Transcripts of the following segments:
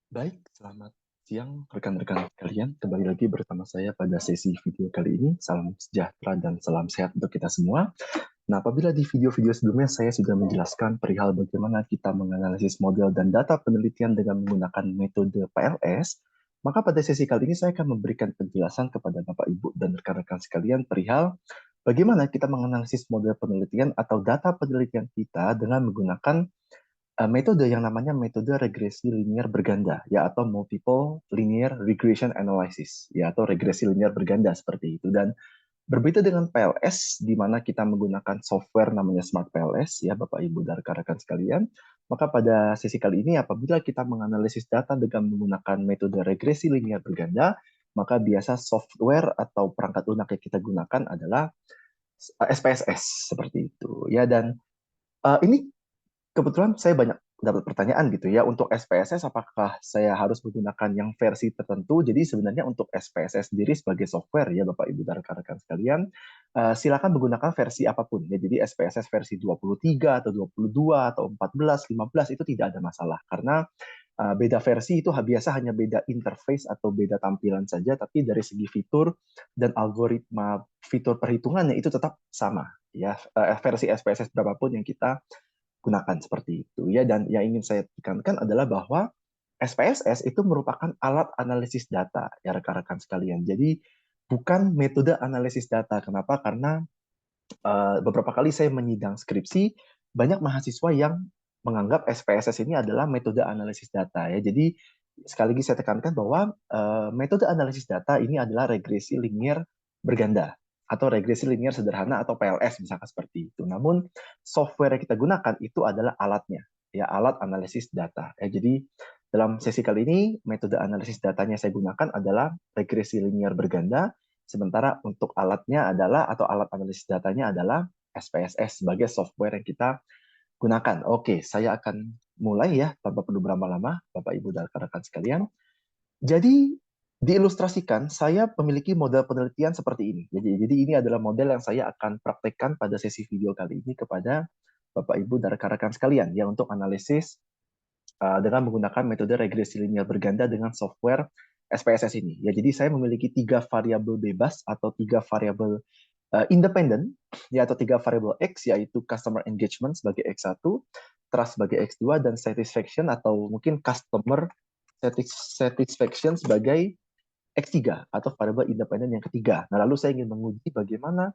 Baik, selamat siang rekan-rekan sekalian. Kembali lagi bersama saya pada sesi video kali ini. Salam sejahtera dan salam sehat untuk kita semua. Nah, apabila di video-video sebelumnya saya sudah menjelaskan perihal bagaimana kita menganalisis model dan data penelitian dengan menggunakan metode PLS, maka pada sesi kali ini saya akan memberikan penjelasan kepada Bapak, Ibu, dan rekan-rekan sekalian perihal bagaimana kita menganalisis model penelitian atau data penelitian kita dengan menggunakan metode yang namanya metode regresi linear berganda, ya atau multiple linear regression analysis, ya atau regresi linear berganda seperti itu. Dan berbeda dengan PLS, di mana kita menggunakan software namanya Smart PLS, ya Bapak Ibu dan rekan-rekan sekalian, maka pada sesi kali ini apabila kita menganalisis data dengan menggunakan metode regresi linear berganda, maka biasa software atau perangkat lunak yang kita gunakan adalah SPSS seperti itu. Ya dan ini kebetulan saya banyak dapat pertanyaan gitu ya, untuk SPSS apakah saya harus menggunakan yang versi tertentu? Jadi sebenarnya untuk SPSS sendiri sebagai software ya Bapak Ibu dan rekan-rekan sekalian, silakan menggunakan versi apapun ya. Jadi SPSS versi 23 atau 22 atau 14, 15 itu tidak ada masalah karena beda versi itu biasa hanya beda interface atau beda tampilan saja, tapi dari segi fitur dan algoritma fitur perhitungannya itu tetap sama ya. Versi SPSS berapapun yang kita gunakan seperti itu ya. Dan yang ingin saya tekankan adalah bahwa SPSS itu merupakan alat analisis data ya rekan-rekan sekalian. Jadi bukan metode analisis data. Kenapa? Karena beberapa kali saya menyidang skripsi, banyak mahasiswa yang menganggap SPSS ini adalah metode analisis data ya. Jadi sekali lagi saya tekankan bahwa metode analisis data ini adalah regresi linear berganda atau regresi linear sederhana atau PLS misalkan seperti itu. Namun software yang kita gunakan itu adalah alatnya, ya alat analisis data. Ya, jadi dalam sesi kali ini metode analisis datanya saya gunakan adalah regresi linear berganda. Sementara untuk alatnya adalah, atau alat analisis datanya adalah SPSS sebagai software yang kita gunakan. Oke, saya akan mulai ya, tanpa perlu berlama-lama, Bapak, Ibu, dan rekan-rekan sekalian. Jadi, diilustrasikan, saya memiliki model penelitian seperti ini. Jadi ini adalah model yang saya akan praktekkan pada sesi video kali ini kepada Bapak, Ibu, dan rekan-rekan sekalian ya untuk analisis dengan menggunakan metode regresi linear berganda dengan software SPSS ini. Ya, jadi saya memiliki tiga variabel bebas atau tiga variabel independen, ya atau tiga variabel X, yaitu customer engagement sebagai X1, trust sebagai X2, dan satisfaction atau mungkin customer satisfaction sebagai X3 atau variabel independen yang ketiga. Nah, lalu saya ingin menguji bagaimana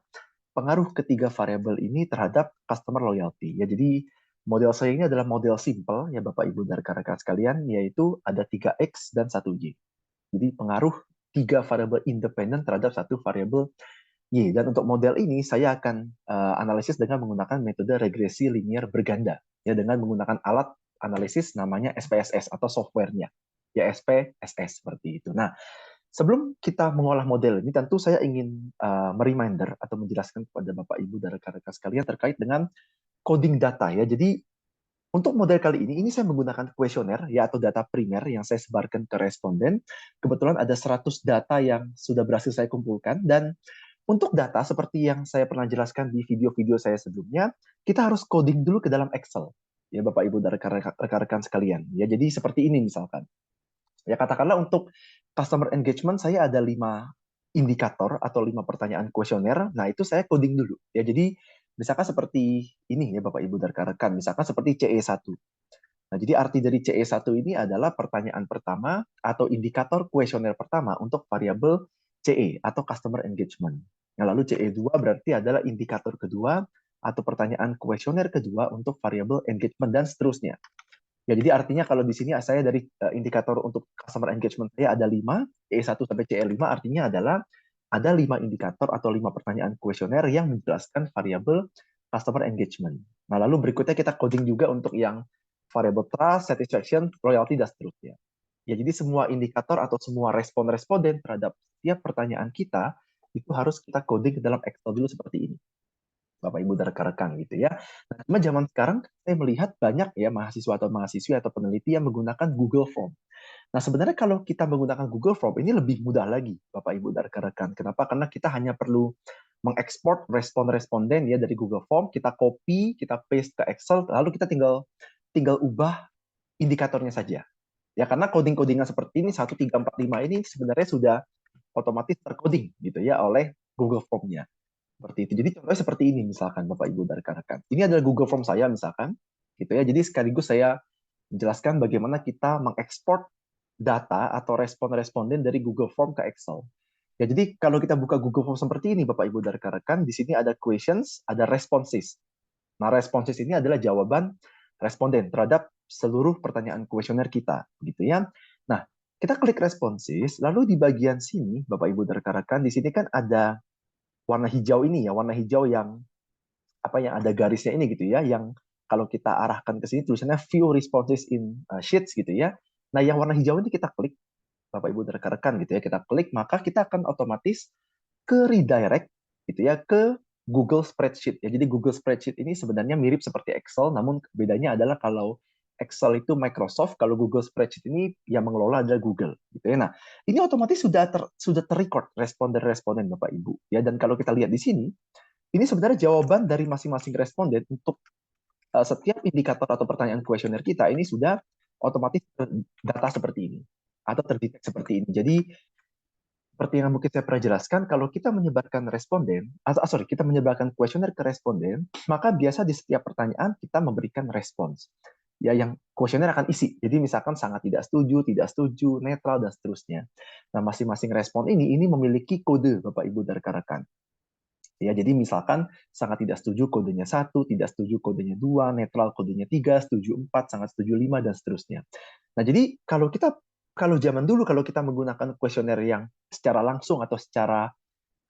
pengaruh ketiga variabel ini terhadap customer loyalty. Ya, jadi model saya ini adalah model simple ya Bapak Ibu dan rekan-rekan sekalian, yaitu ada 3X dan 1Y. Jadi pengaruh tiga variabel independen terhadap satu variabel Y. Dan untuk model ini saya akan analisis dengan menggunakan metode regresi linear berganda ya dengan menggunakan alat analisis namanya SPSS atau softwarenya ya SPSS seperti itu. Nah, sebelum kita mengolah model ini, tentu saya ingin mereminder atau menjelaskan kepada Bapak, Ibu, dan rekan-rekan sekalian terkait dengan coding data ya. Jadi untuk model kali ini saya menggunakan kuesioner ya atau data primer yang saya sebarkan ke responden. Kebetulan ada 100 data yang sudah berhasil saya kumpulkan dan untuk data seperti yang saya pernah jelaskan di video-video saya sebelumnya, kita harus coding dulu ke dalam Excel. Ya Bapak Ibu dan rekan-rekan sekalian. Ya jadi seperti ini misalkan. Ya katakanlah untuk customer engagement saya ada 5 indikator atau 5 pertanyaan kuesioner. Nah, itu saya coding dulu. Ya, jadi misalkan seperti ini ya Bapak Ibu dan rekan-rekan, misalkan seperti CE1. Nah, jadi arti dari CE1 ini adalah pertanyaan pertama atau indikator kuesioner pertama untuk variabel CE atau customer engagement. Nah, lalu CE2 berarti adalah indikator kedua atau pertanyaan kuesioner kedua untuk variabel engagement dan seterusnya. Ya, jadi artinya kalau di sini saya dari indikator untuk customer engagement saya ada 5, CE1 sampai CE5 artinya adalah ada 5 indikator atau 5 pertanyaan kuesioner yang menjelaskan variabel customer engagement. Nah, lalu berikutnya kita coding juga untuk yang variabel trust, satisfaction, loyalty, dan seterusnya. Ya, jadi semua indikator atau semua respon responden terhadap setiap pertanyaan kita itu harus kita coding ke dalam Excel dulu seperti ini. Bapak Ibu dan rekan-rekan gitu ya. Nah, cuma zaman sekarang saya melihat banyak ya mahasiswa atau mahasiswi atau peneliti yang menggunakan Google Form. Nah, sebenarnya kalau kita menggunakan Google Form ini lebih mudah lagi, Bapak Ibu dan rekan-rekan. Kenapa? Karena kita hanya perlu mengekspor respon responden ya dari Google Form, kita copy, kita paste ke Excel, lalu kita tinggal tinggal ubah indikatornya saja. Ya karena coding-codingan seperti ini 1345 ini sebenarnya sudah otomatis tercoding gitu ya oleh Google Form-nya. Seperti itu. Jadi contohnya seperti ini misalkan Bapak Ibu dan rekan-rekan. Ini adalah Google Form saya misalkan gitu ya. Jadi sekaligus saya menjelaskan bagaimana kita mengekspor data atau respon-responden dari Google Form ke Excel. Ya, jadi kalau kita buka Google Form seperti ini, Bapak Ibu dan rekan-rekan, di sini ada questions, ada responses. Nah, responses ini adalah jawaban responden terhadap seluruh pertanyaan kuesioner kita, gitu ya. Nah, kita klik responses, lalu di bagian sini, Bapak Ibu dan rekan-rekan, di sini kan ada warna hijau ini ya, warna hijau yang apa yang ada garisnya ini gitu ya, yang kalau kita arahkan ke sini tulisannya view responses in sheets gitu ya. Nah, yang warna hijau ini kita klik, Bapak Ibu dan rekan-rekan gitu ya, kita klik, maka kita akan otomatis ke redirect gitu ya ke Google Spreadsheet. Ya, jadi Google Spreadsheet ini sebenarnya mirip seperti Excel, namun bedanya adalah kalau Excel itu Microsoft, kalau Google Spreadsheet ini yang mengelola adalah Google gitu ya. Nah, ini otomatis sudah terrecord responden-responden Bapak Ibu ya, dan kalau kita lihat di sini, ini sebenarnya jawaban dari masing-masing responden untuk setiap indikator atau pertanyaan kuesioner kita ini sudah otomatis data seperti ini atau terdetek seperti ini. Jadi seperti yang mungkin saya pernah jelaskan, kalau kita menyebarkan responden, sorry, kita menyebarkan kuesioner ke responden, maka biasa di setiap pertanyaan kita memberikan respons. Ya, yang kuesioner akan isi. Jadi misalkan sangat tidak setuju, netral, dan seterusnya. Nah, masing-masing respon ini memiliki kode, Bapak Ibu dan rekan-rekan. Ya, jadi misalkan sangat tidak setuju kodenya 1, tidak setuju kodenya 2, netral kodenya 3, setuju 4, sangat setuju 5, dan seterusnya. Nah, jadi kalau zaman dulu kalau kita menggunakan kuesioner yang secara langsung atau secara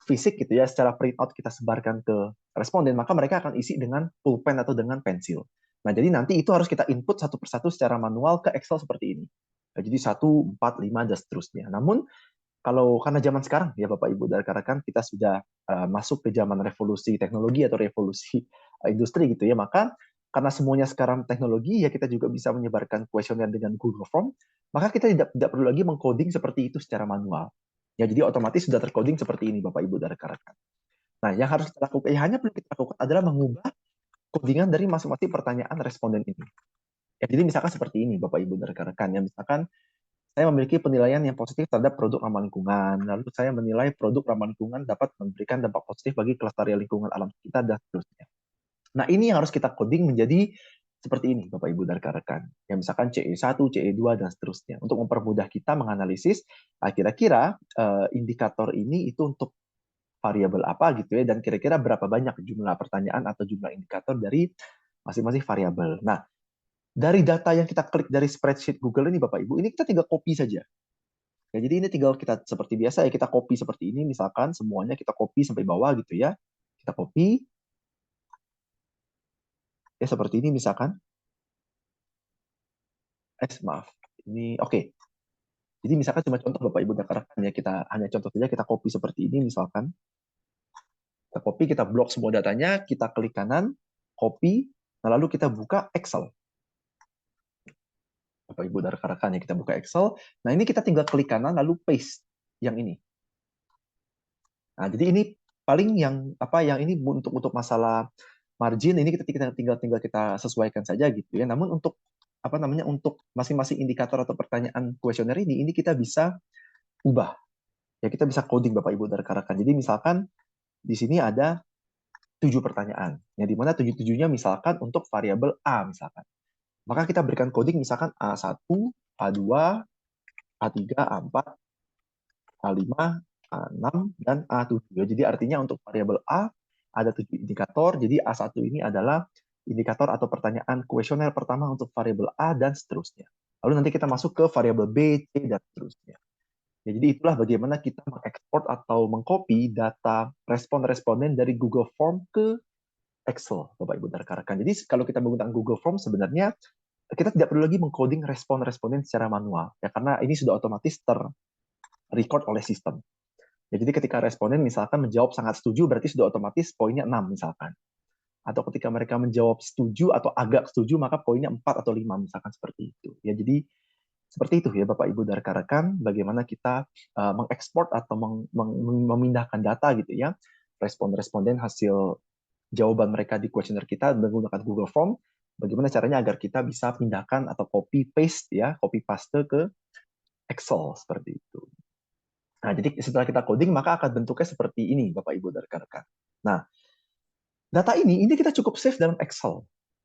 fisik gitu ya, secara print out kita sebarkan ke responden, maka mereka akan isi dengan pulpen atau dengan pensil. Nah, jadi nanti itu harus kita input satu persatu secara manual ke Excel seperti ini. Nah, jadi 1, 4, 5, dan seterusnya. Namun, kalau karena zaman sekarang ya Bapak Ibu dan rekan-rekan kita sudah masuk ke zaman revolusi teknologi atau revolusi industri gitu ya, maka karena semuanya sekarang teknologi ya kita juga bisa menyebarkan kuesioner dengan Google Form, maka kita tidak perlu lagi mengcoding seperti itu secara manual. Ya, jadi otomatis sudah tercoding seperti ini Bapak Ibu dan rekan-rekan. Nah, yang harus kita lakukan, hanya perlu kita lakukan adalah mengubah codingan dari masing-masing pertanyaan responden ini. Ya, jadi misalkan seperti ini Bapak Ibu dan rekan-rekan, ya misalkan saya memiliki penilaian yang positif terhadap produk ramah lingkungan. Lalu saya menilai produk ramah lingkungan dapat memberikan dampak positif bagi kelestarian lingkungan alam kita dan seterusnya. Nah, ini yang harus kita coding menjadi seperti ini, Bapak Ibu dan rekan-rekan. Ya, misalkan CE1, CE2, dan seterusnya. Untuk mempermudah kita menganalisis kira-kira indikator ini itu untuk variabel apa gitu ya, dan kira-kira berapa banyak jumlah pertanyaan atau jumlah indikator dari masing-masing variabel. Nah, dari data yang kita klik dari spreadsheet Google ini, Bapak Ibu, ini kita tinggal copy saja. Ya, jadi ini tinggal kita seperti biasa ya, kita copy seperti ini, misalkan semuanya kita copy sampai bawah gitu ya. Kita copy, ya seperti ini misalkan. Maaf. Ini oke. Okay. Jadi misalkan cuma contoh Bapak Ibu rekan-rekan ya, kita hanya contoh saja, kita copy seperti ini misalkan. Kita copy, kita blok semua datanya, kita klik kanan, copy, nah lalu kita buka Excel. Bapak Ibu dan rekan-rekan ya, kita buka Excel. Nah, ini kita tinggal klik kanan lalu paste yang ini. Nah, jadi ini paling yang ini untuk masalah margin ini kita tinggal kita sesuaikan saja gitu ya. Namun untuk untuk masing-masing indikator atau pertanyaan kuesioner ini kita bisa ubah. Ya, kita bisa coding Bapak Ibu dan rekan-rekan. Jadi misalkan di sini ada 7 pertanyaan. Yang di mana 7-7-nya misalkan untuk variabel A misalkan. Maka kita berikan coding misalkan A1, A2, A3, A4, A5, A6, dan A7. Jadi artinya untuk variabel A ada 7 indikator, jadi A1 ini adalah indikator atau pertanyaan kuesioner pertama untuk variabel A dan seterusnya. Lalu nanti kita masuk ke variabel B, C, dan seterusnya. Ya, jadi itulah bagaimana kita mengekspor atau mengcopy data respon responden dari Google Form ke Excel, Bapak Ibu dan rekan-rekan. Jadi kalau kita menggunakan Google Form sebenarnya kita tidak perlu lagi mengcoding respon responden secara manual ya, karena ini sudah otomatis terrecord oleh sistem. Ya, jadi ketika responden misalkan menjawab sangat setuju, berarti sudah otomatis poinnya 6 misalkan. Atau ketika mereka menjawab setuju atau agak setuju, maka poinnya 4 atau 5 misalkan seperti itu. Ya, jadi seperti itu ya Bapak Ibu dan rekan-rekan, bagaimana kita mengekspor atau memindahkan data gitu ya, respon responden hasil jawaban mereka di kuesioner kita menggunakan Google Form bagaimana caranya agar kita bisa pindahkan atau copy paste ya, copy paste ke Excel seperti itu. Nah, jadi setelah kita coding maka akan bentuknya seperti ini Bapak Ibu dan rekan-rekan. Nah, data ini kita cukup save dalam Excel.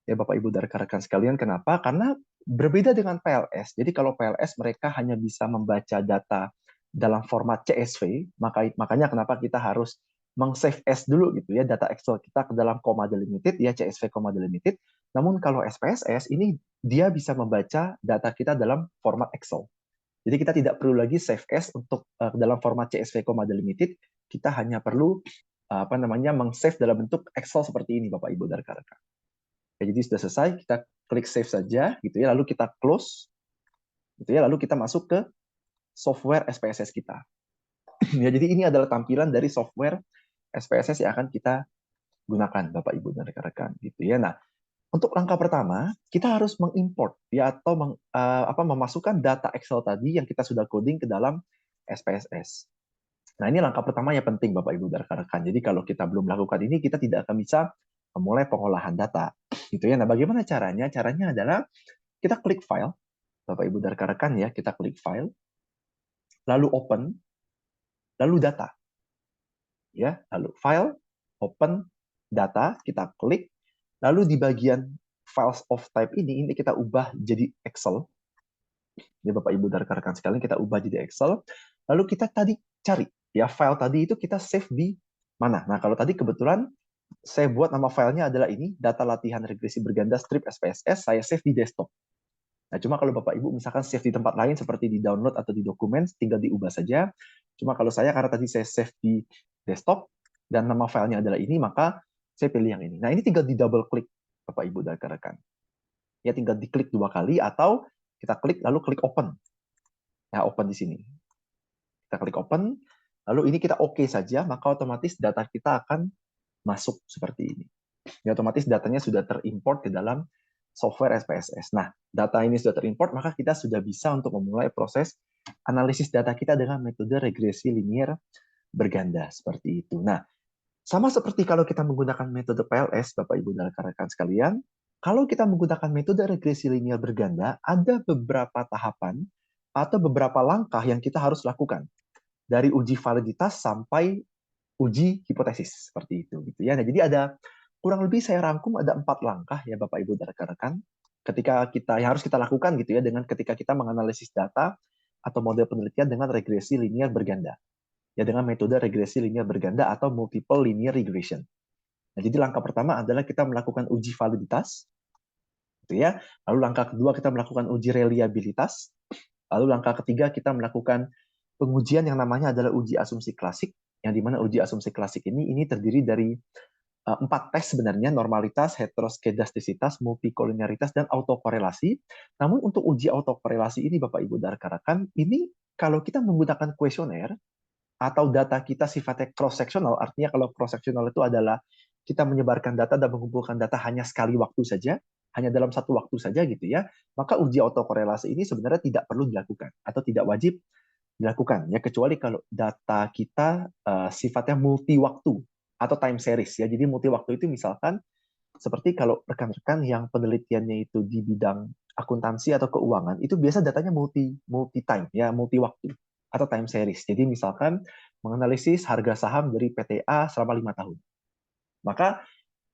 Ya Bapak Ibu dan rekan-rekan sekalian, kenapa? Karena berbeda dengan PLS. Jadi kalau PLS mereka hanya bisa membaca data dalam format CSV, makanya kenapa kita harus meng-save as dulu gitu ya data Excel kita ke dalam koma delimited ya CSV koma delimited. Namun kalau SPSS ini dia bisa membaca data kita dalam format Excel. Jadi kita tidak perlu lagi save as untuk dalam format CSV koma delimited, kita hanya perlu meng-save dalam bentuk Excel seperti ini Bapak Ibu dan rekan-rekan. Ya, jadi sudah selesai, kita klik save saja gitu ya, lalu kita close gitu ya, lalu kita masuk ke software SPSS kita. Ya, jadi ini adalah tampilan dari software SPSS yang akan kita gunakan Bapak Ibu dan rekan-rekan gitu ya. Nah, untuk langkah pertama, kita harus mengimport ya atau memasukkan data Excel tadi yang kita sudah coding ke dalam SPSS. Nah, ini langkah pertama yang penting Bapak Ibu dan rekan-rekan. Jadi kalau kita belum melakukan ini, kita tidak akan bisa memulai pengolahan data. Gitu ya. Nah, bagaimana caranya? Caranya adalah kita klik file, Bapak Ibu dan rekan-rekan ya, kita klik file, lalu open, lalu data. Ya, lalu file, open, data, kita klik, lalu di bagian files of type ini kita ubah jadi Excel. Ya Bapak Ibu dan rekan-rekan sekalian, kita ubah jadi Excel. Lalu kita tadi cari ya file tadi itu kita save di mana. Nah, kalau tadi kebetulan saya buat nama filenya adalah ini, data latihan regresi berganda strip SPSS, saya save di desktop. Nah, cuma kalau Bapak Ibu misalkan save di tempat lain seperti di download atau di dokumen, tinggal diubah saja. Cuma kalau saya karena tadi saya save di desktop dan nama filenya adalah ini, maka saya pilih yang ini. Nah, ini tinggal di double klik Bapak Ibu dan rekan-rekan. Ya tinggal diklik 2 kali atau kita klik lalu klik open. Ya, open di sini. Kita klik open, lalu ini kita oke saja, maka otomatis data kita akan masuk seperti ini. Ya, otomatis datanya sudah terimport ke dalam software SPSS. Nah, data ini sudah terimport, maka kita sudah bisa untuk memulai proses analisis data kita dengan metode regresi linier berganda seperti itu. Nah, sama seperti kalau kita menggunakan metode PLS, Bapak Ibu dan rekan-rekan sekalian, kalau kita menggunakan metode regresi linier berganda, ada beberapa tahapan atau beberapa langkah yang kita harus lakukan dari uji validitas sampai uji hipotesis seperti itu gitu ya. Nah, jadi ada kurang lebih saya rangkum ada 4 langkah ya Bapak Ibu dan rekan-rekan ketika kita yang harus kita lakukan gitu ya dengan ketika kita menganalisis data atau model penelitian dengan regresi linier berganda. Ya dengan metode regresi linier berganda atau multiple linear regression. Nah, jadi langkah pertama adalah kita melakukan uji validitas gitu ya. Lalu langkah kedua kita melakukan uji reliabilitas. Lalu langkah ketiga kita melakukan pengujian yang namanya adalah uji asumsi klasik, yang dimana uji asumsi klasik ini terdiri dari 4 tes sebenarnya, normalitas, heteroskedastisitas, multikolinearitas, dan autokorelasi. Namun untuk uji autokorelasi ini Bapak Ibu dan rekan-rekan, ini kalau kita menggunakan kuesioner atau data kita sifatnya cross-sectional, artinya kalau cross-sectional itu adalah kita menyebarkan data dan mengumpulkan data hanya sekali waktu saja, hanya dalam satu waktu saja gitu ya, maka uji autokorelasi ini sebenarnya tidak perlu dilakukan atau tidak wajib dilakukan ya, kecuali kalau data kita sifatnya multi waktu atau time series ya. Jadi multi waktu itu misalkan seperti kalau rekan-rekan yang penelitiannya itu di bidang akuntansi atau keuangan, itu biasa datanya multi time ya, multi waktu atau time series. Jadi misalkan menganalisis harga saham dari PTA selama 5 tahun. Maka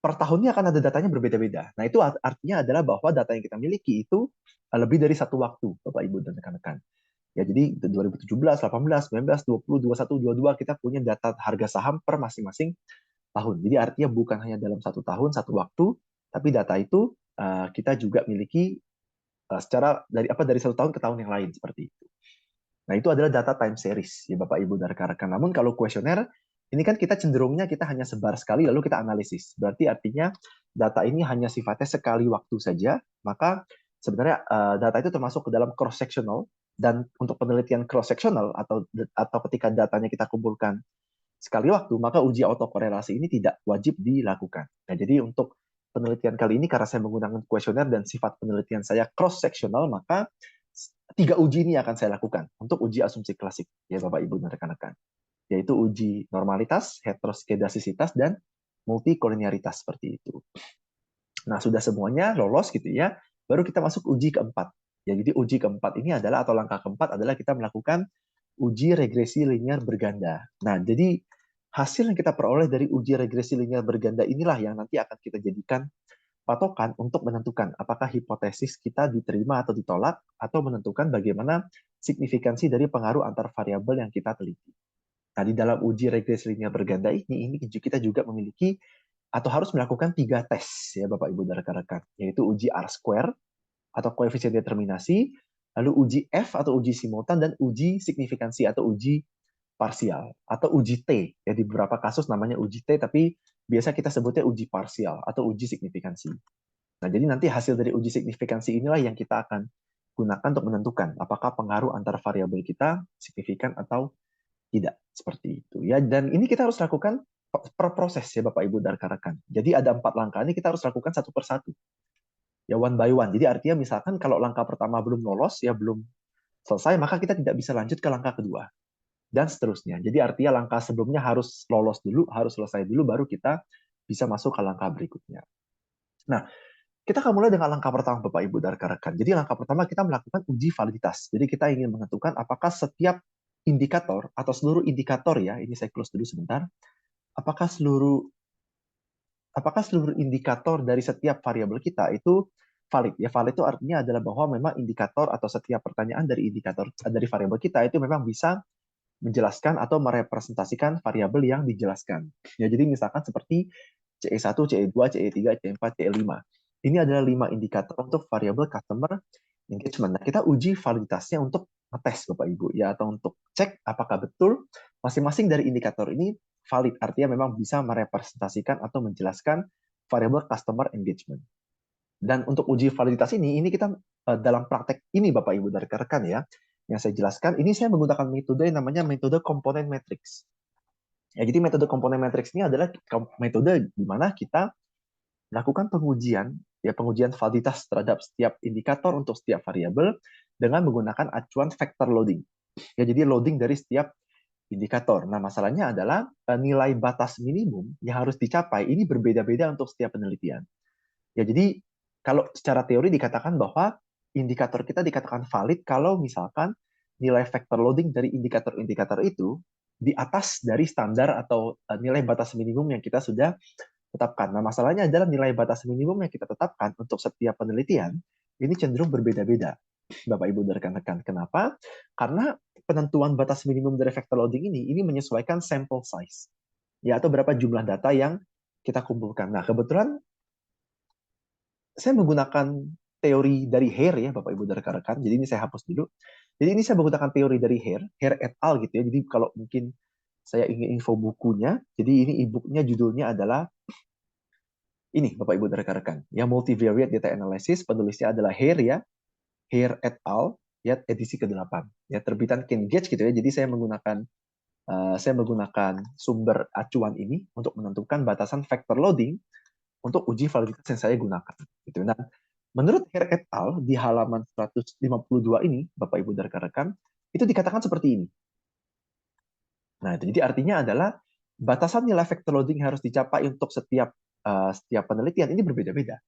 per tahunnya akan ada datanya berbeda-beda. Nah, itu artinya adalah bahwa data yang kita miliki itu lebih dari satu waktu, Bapak Ibu dan rekan-rekan. Ya, jadi 2017, 18, 19, 20, 21, 22 kita punya data harga saham per masing-masing tahun. Jadi artinya bukan hanya dalam satu tahun, satu waktu, tapi data itu kita juga miliki secara dari satu tahun ke tahun yang lain seperti itu. Nah, itu adalah data time series ya Bapak Ibu dan rekan-rekan. Namun kalau kuesioner ini kan kita cenderungnya kita hanya sebar sekali lalu kita analisis. Berarti artinya data ini hanya sifatnya sekali waktu saja, maka sebenarnya data itu termasuk ke dalam cross sectional, dan untuk penelitian cross sectional atau ketika datanya kita kumpulkan sekali waktu, maka uji autokorelasi ini tidak wajib dilakukan. Nah, jadi untuk penelitian kali ini karena saya menggunakan kuesioner dan sifat penelitian saya cross sectional, maka 3 uji ini akan saya lakukan untuk uji asumsi klasik ya Bapak Ibu dan rekan-rekan, yaitu uji normalitas, heteroskedastisitas, dan multikolinearitas seperti itu. Nah, sudah semuanya lolos gitu ya, baru kita masuk uji keempat. Ya, jadi uji keempat ini adalah, atau langkah keempat adalah kita melakukan uji regresi linear berganda. Nah, jadi hasil yang kita peroleh dari uji regresi linear berganda inilah yang nanti akan kita jadikan patokan untuk menentukan apakah hipotesis kita diterima atau ditolak, atau menentukan bagaimana signifikansi dari pengaruh antar variabel yang kita teliti. Nah, di dalam uji regresi linear berganda ini kita juga memiliki atau harus melakukan 3 tes ya Bapak Ibu dan rekan-rekan, yaitu uji R-square atau koefisien determinasi, lalu uji F atau uji simultan, dan uji signifikansi atau uji parsial atau uji T. Ya, di beberapa kasus namanya uji T, tapi biasa kita sebutnya uji parsial atau uji signifikansi. Nah, jadi nanti hasil dari uji signifikansi inilah yang kita akan gunakan untuk menentukan apakah pengaruh antar variabel kita signifikan atau tidak, seperti itu ya. Dan ini kita harus lakukan per proses ya Bapak Ibu dan rekan-rekan. Jadi ada 4 langkah ini kita harus lakukan satu persatu. Ya, one by one. Jadi artinya misalkan kalau langkah pertama belum lolos, ya belum selesai, maka kita tidak bisa lanjut ke langkah kedua. Dan seterusnya. Jadi artinya langkah sebelumnya harus lolos dulu, harus selesai dulu, baru kita bisa masuk ke langkah berikutnya. Nah, kita akan mulai dengan langkah pertama Bapak Ibu dan rekan-rekan. Jadi langkah pertama kita melakukan uji validitas. Jadi kita ingin menentukan apakah setiap indikator atau seluruh indikator ya, ini saya close dulu sebentar, apakah seluruh indikator dari setiap variabel kita itu valid. Ya, valid itu artinya adalah bahwa memang indikator atau setiap pertanyaan dari indikator dari variabel kita itu memang bisa menjelaskan atau merepresentasikan variabel yang dijelaskan. Ya, jadi misalkan seperti CE1, CE2, CE3, CE4, CE5. Ini adalah 5 indikator untuk variabel customer engagement. Nah, kita uji validitasnya untuk ngetes Bapak Ibu ya, atau untuk cek apakah betul masing-masing dari indikator ini valid, artinya memang bisa merepresentasikan atau menjelaskan variabel customer engagement. Dan untuk uji validitas ini kita dalam praktek ini Bapak Ibu dan rekan-rekan ya, yang saya jelaskan, ini saya menggunakan metode yang namanya metode komponen matrix. Ya, jadi metode komponen matrix ini adalah metode di mana kita melakukan pengujian validitas terhadap setiap indikator untuk setiap variabel dengan menggunakan acuan vector loading. Ya, jadi loading dari setiap indikator. Nah, masalahnya adalah nilai batas minimum yang harus dicapai ini berbeda-beda untuk setiap penelitian. Ya, jadi kalau secara teori dikatakan bahwa indikator kita dikatakan valid kalau misalkan nilai vector loading dari indikator-indikator itu di atas dari standar atau nilai batas minimum yang kita sudah tetapkan. Nah, masalahnya adalah nilai batas minimum yang kita tetapkan untuk setiap penelitian ini cenderung berbeda-beda, Bapak Ibu dan rekan-rekan. Kenapa? Karena penentuan batas minimum dari vector loading ini menyesuaikan sample size, ya, atau berapa jumlah data yang kita kumpulkan. Nah, kebetulan saya menggunakan teori dari Hare ya, Bapak Ibu dan rekan-rekan. Jadi ini saya hapus dulu. Jadi ini saya menggunakan teori dari Hare et al. Gitu ya. Jadi kalau mungkin saya ingin info bukunya, jadi ini e-booknya judulnya adalah ini Bapak Ibu dan rekan-rekan. Ya, multivariate data analysis, penulisnya adalah Hare ya, Hare et al. Ya, edisi ke-8. Ya, terbitan Cambridge gitu ya. Jadi saya menggunakan sumber acuan ini untuk menentukan batasan vector loading untuk uji validitas yang saya gunakan. Gitu. Nah, menurut Hare et al. Di halaman 152 ini, Bapak Ibu dan rekan-rekan, itu dikatakan seperti ini. Nah, jadi artinya adalah batasan nilai vector loading yang harus dicapai untuk setiap penelitian ini berbeda-beda,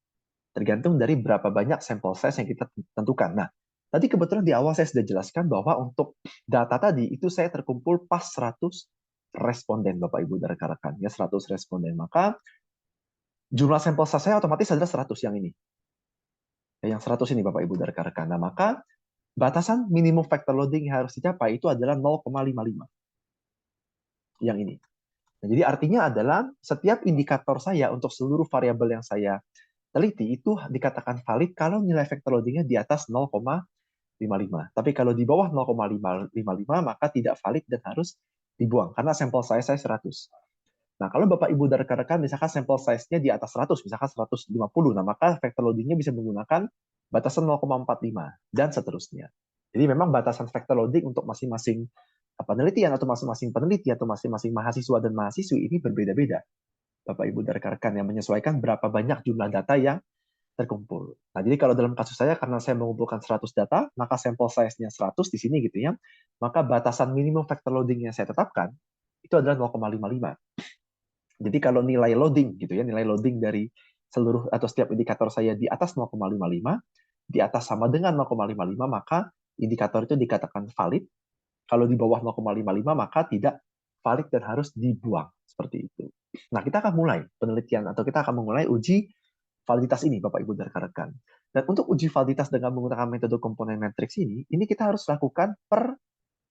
tergantung dari berapa banyak sampel size yang kita tentukan. Nah, tadi kebetulan di awal saya sudah jelaskan bahwa untuk data tadi itu saya terkumpul pas 100 responden, Bapak Ibu dan rekan-rekan. Ya, 100 responden. Maka jumlah sampel size saya otomatis adalah 100 yang ini. Yang 100 ini Bapak Ibu dan rekan-rekan. Nah, maka batasan minimum vector loading yang harus dicapai itu adalah 0,55. Yang ini. Nah, jadi artinya adalah setiap indikator saya untuk seluruh variabel yang saya teliti itu dikatakan valid kalau nilai vector loadingnya di atas 0,55. Tapi kalau di bawah 0,55 maka tidak valid dan harus dibuang karena sampel saya 100. Nah, kalau Bapak Ibu dan rekan-rekan misalkan sampel size-nya di atas 100, misalkan 150, nah maka vector loading-nya bisa menggunakan batasan 0,45 dan seterusnya. Jadi memang batasan vector loading untuk masing-masing penelitian atau masing-masing peneliti atau masing-masing mahasiswa dan mahasiswi ini berbeda-beda. Bapak Ibu dan rekan-rekan yang menyesuaikan berapa banyak jumlah data yang terkumpul. Nah, jadi kalau dalam kasus saya karena saya mengumpulkan 100 data, maka sampel size-nya 100 di sini gitu ya. Maka batasan minimum vector loading yang saya tetapkan itu adalah 0,55. Jadi kalau nilai loading gitu ya, nilai loading dari seluruh atau setiap indikator saya di atas 0,55, di atas sama dengan 0,55, maka indikator itu dikatakan valid. Kalau di bawah 0,55 maka tidak valid dan harus dibuang. Seperti itu. Nah, kita akan mulai penelitian atau kita akan memulai uji validitas ini, Bapak Ibu dan rekan-rekan. Dan untuk uji validitas dengan menggunakan metode komponen matriks ini kita harus lakukan per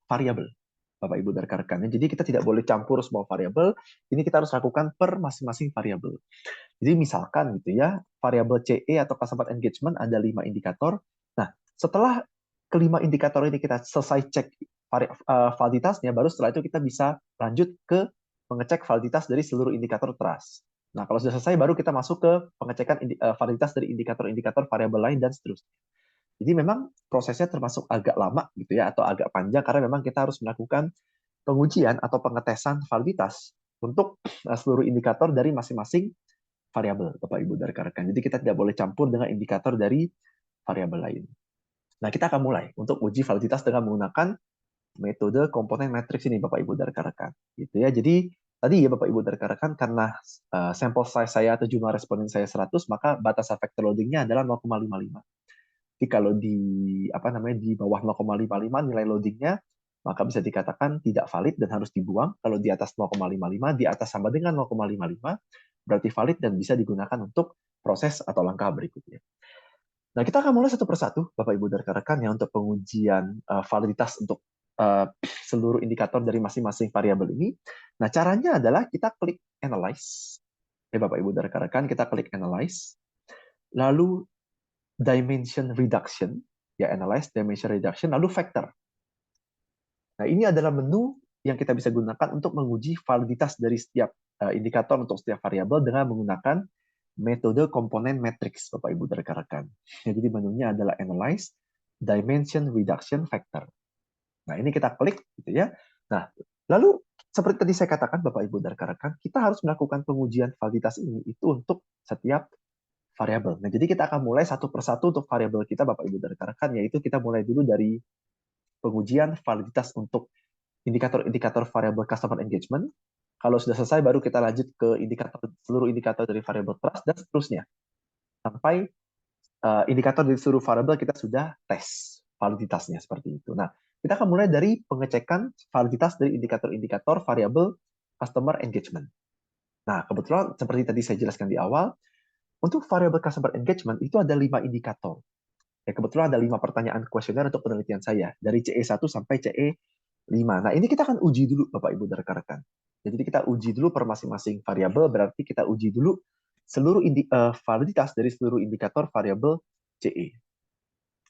variabel, Bapak Ibu dan rekan-rekan. Jadi kita tidak boleh campur semua variabel, ini kita harus lakukan per masing-masing variabel. Jadi misalkan gitu ya, variabel CE atau customer engagement ada 5 indikator. Nah, setelah kelima indikator ini kita selesai cek validitasnya, baru setelah itu kita bisa lanjut ke mengecek validitas dari seluruh indikator trust. Nah, kalau sudah selesai, baru kita masuk ke pengecekan validitas dari indikator-indikator variabel lain dan seterusnya. Jadi memang prosesnya termasuk agak lama gitu ya, atau agak panjang karena memang kita harus melakukan pengujian atau pengetesan validitas untuk seluruh indikator dari masing-masing variabel, Bapak Ibu dan rekan-rekan. Jadi kita tidak boleh campur dengan indikator dari variabel lain. Nah, kita akan mulai untuk uji validitas dengan menggunakan metode komponen matriks ini, Bapak Ibu dan rekan-rekan. Gitu ya. Jadi tadi ya Bapak Ibu dan rekan-rekan, karena sampel size saya atau jumlah responden saya 100, maka batas factor loading-nya adalah 0,55. Jadi kalau di bawah 0,55 nilai loading-nya, maka bisa dikatakan tidak valid dan harus dibuang. Kalau di atas 0,55, di atas sama dengan 0,55, berarti valid dan bisa digunakan untuk proses atau langkah berikutnya. Nah, kita akan mulai satu persatu, Bapak Ibu dan rekan-rekan, ya, untuk pengujian validitas untuk seluruh indikator dari masing-masing variabel ini. Nah, caranya adalah kita klik Analyze. Ya, Bapak Ibu dan rekan-rekan, kita klik Analyze. Lalu Dimension Reduction, ya, Analyze, Dimension Reduction, lalu Factor. Nah, ini adalah menu yang kita bisa gunakan untuk menguji validitas dari setiap indikator untuk setiap variabel dengan menggunakan metode komponen matriks, Bapak Ibu dan rekan-rekan. Jadi menunya adalah Analyze, Dimension Reduction, Factor. Nah, ini kita klik gitu ya. Nah, lalu seperti tadi saya katakan Bapak Ibu dan rekan-rekan, kita harus melakukan pengujian validitas ini itu untuk setiap variabel. Nah, jadi kita akan mulai satu persatu untuk variabel kita Bapak Ibu dan rekan-rekan, yaitu kita mulai dulu dari pengujian validitas untuk indikator-indikator variabel customer engagement. Kalau sudah selesai, baru kita lanjut ke seluruh indikator dari variabel trust dan seterusnya. Sampai indikator dari seluruh variabel kita sudah tes validitasnya seperti itu. Nah, kita akan mulai dari pengecekan validitas dari indikator-indikator variabel customer engagement. Nah, kebetulan seperti tadi saya jelaskan di awal, untuk variabel customer engagement itu ada 5 indikator. Ya, kebetulan ada 5 pertanyaan kuesioner untuk penelitian saya, dari CE1 sampai CE5. Nah, ini kita akan uji dulu, Bapak Ibu dan rekan-rekan. Jadi kita uji dulu per masing-masing variabel, berarti kita uji dulu seluruh validitas dari seluruh indikator variabel CE.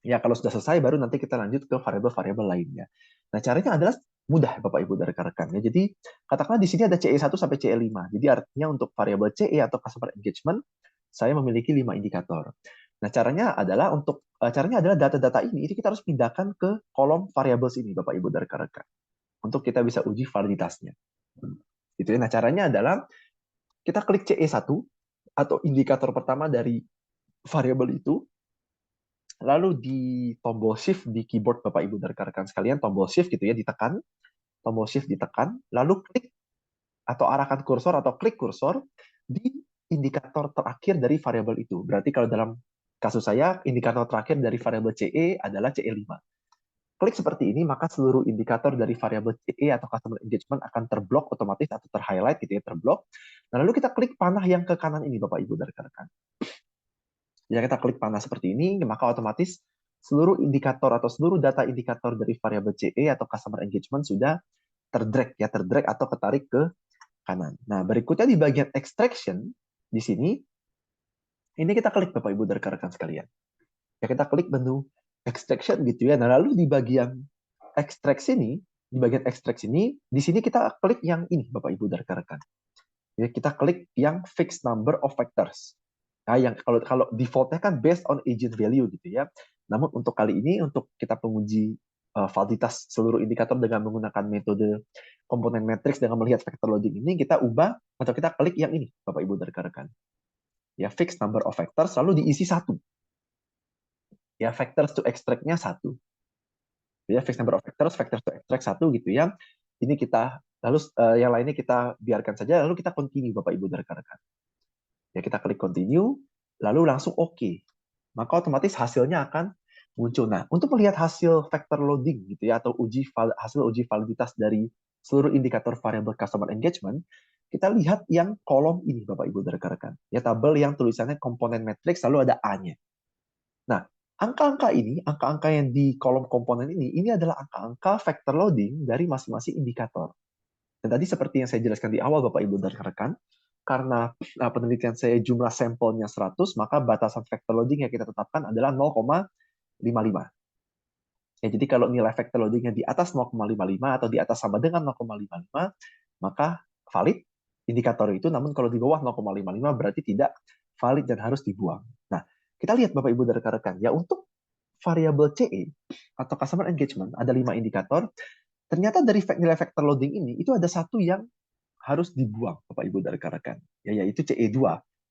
Ya, kalau sudah selesai, baru nanti kita lanjut ke variabel-variabel lainnya. Nah, caranya adalah mudah, Bapak Ibu dan rekan-rekan. Ya, jadi, katakanlah di sini ada CE1 sampai CE5. Jadi, artinya untuk variabel CE atau customer engagement, saya memiliki 5 indikator. Nah, caranya adalah data-data ini kita harus pindahkan ke kolom variabel sini, Bapak Ibu dan rekan-rekan, untuk kita bisa uji validitasnya. Gitu ya. Nah, caranya adalah kita klik CE1 atau indikator pertama dari variabel itu, lalu di tombol shift di keyboard Bapak Ibu dan rekan-rekan sekalian, tombol shift gitu ya ditekan, tombol shift ditekan, lalu klik atau arahkan kursor atau klik kursor di indikator terakhir dari variabel itu. Berarti kalau dalam kasus saya, indikator terakhir dari variabel CE adalah CE5. Klik seperti ini, maka seluruh indikator dari variabel CE atau customer engagement akan terblok otomatis atau terhighlight gitu ya, terblok. Nah, lalu kita klik panah yang ke kanan ini, Bapak Ibu dan rekan-rekan. Jika kita klik panah seperti ini, maka otomatis seluruh indikator atau seluruh data indikator dari variabel CE atau customer engagement sudah terdrag atau ketarik ke kanan. Nah, berikutnya di bagian extraction di sini, ini kita klik Bapak Ibu dan rekan-rekan sekalian. Ya, kita klik menu extraction gitu ya. Nah, lalu di bagian extract sini, di sini kita klik yang ini Bapak Ibu dan rekan-rekan. Ya, kita klik yang fixed number of factors. Nah, yang kalau defaultnya kan based on agent value gitu ya. Namun untuk kali ini, untuk kita penguji validitas seluruh indikator dengan menggunakan metode komponen matrix dengan melihat factor loading ini, kita ubah atau kita klik yang ini, Bapak Ibu dan rekan-rekan. Ya, fixed number of factors, lalu diisi 1. Ya, factors to extract-nya 1. Ya, fixed number of factors to extract 1 gitu ya. Ini kita, lalu yang lainnya kita biarkan saja, lalu kita continue Bapak Ibu dan rekan-rekan. Ya, kita klik continue, lalu langsung oke. Maka otomatis hasilnya akan muncul. Nah, untuk melihat hasil vector loading gitu ya, atau hasil uji validitas dari seluruh indikator variable customer engagement, kita lihat yang kolom ini, Bapak Ibu dan rekan-rekan. Ya, tabel yang tulisannya komponen matrix, lalu ada A-nya. Nah, angka-angka ini, angka-angka yang di kolom komponen ini adalah angka-angka vector loading dari masing-masing indikator. Dan tadi seperti yang saya jelaskan di awal, Bapak Ibu dan rekan-rekan, karena penelitian saya jumlah sampelnya 100, maka batasan vector loading yang kita tetapkan adalah 0,55. Ya, jadi kalau nilai vector loadingnya di atas 0,55 atau di atas sama dengan 0,55, maka valid indikator itu, namun kalau di bawah 0,55 berarti tidak valid dan harus dibuang. Nah, kita lihat Bapak Ibu dan rekan-rekan, ya untuk variabel CE atau customer engagement ada 5 indikator. Ternyata dari nilai vector loading ini itu ada satu yang harus dibuang Bapak Ibu dan rekan-rekan, ya, yaitu CE2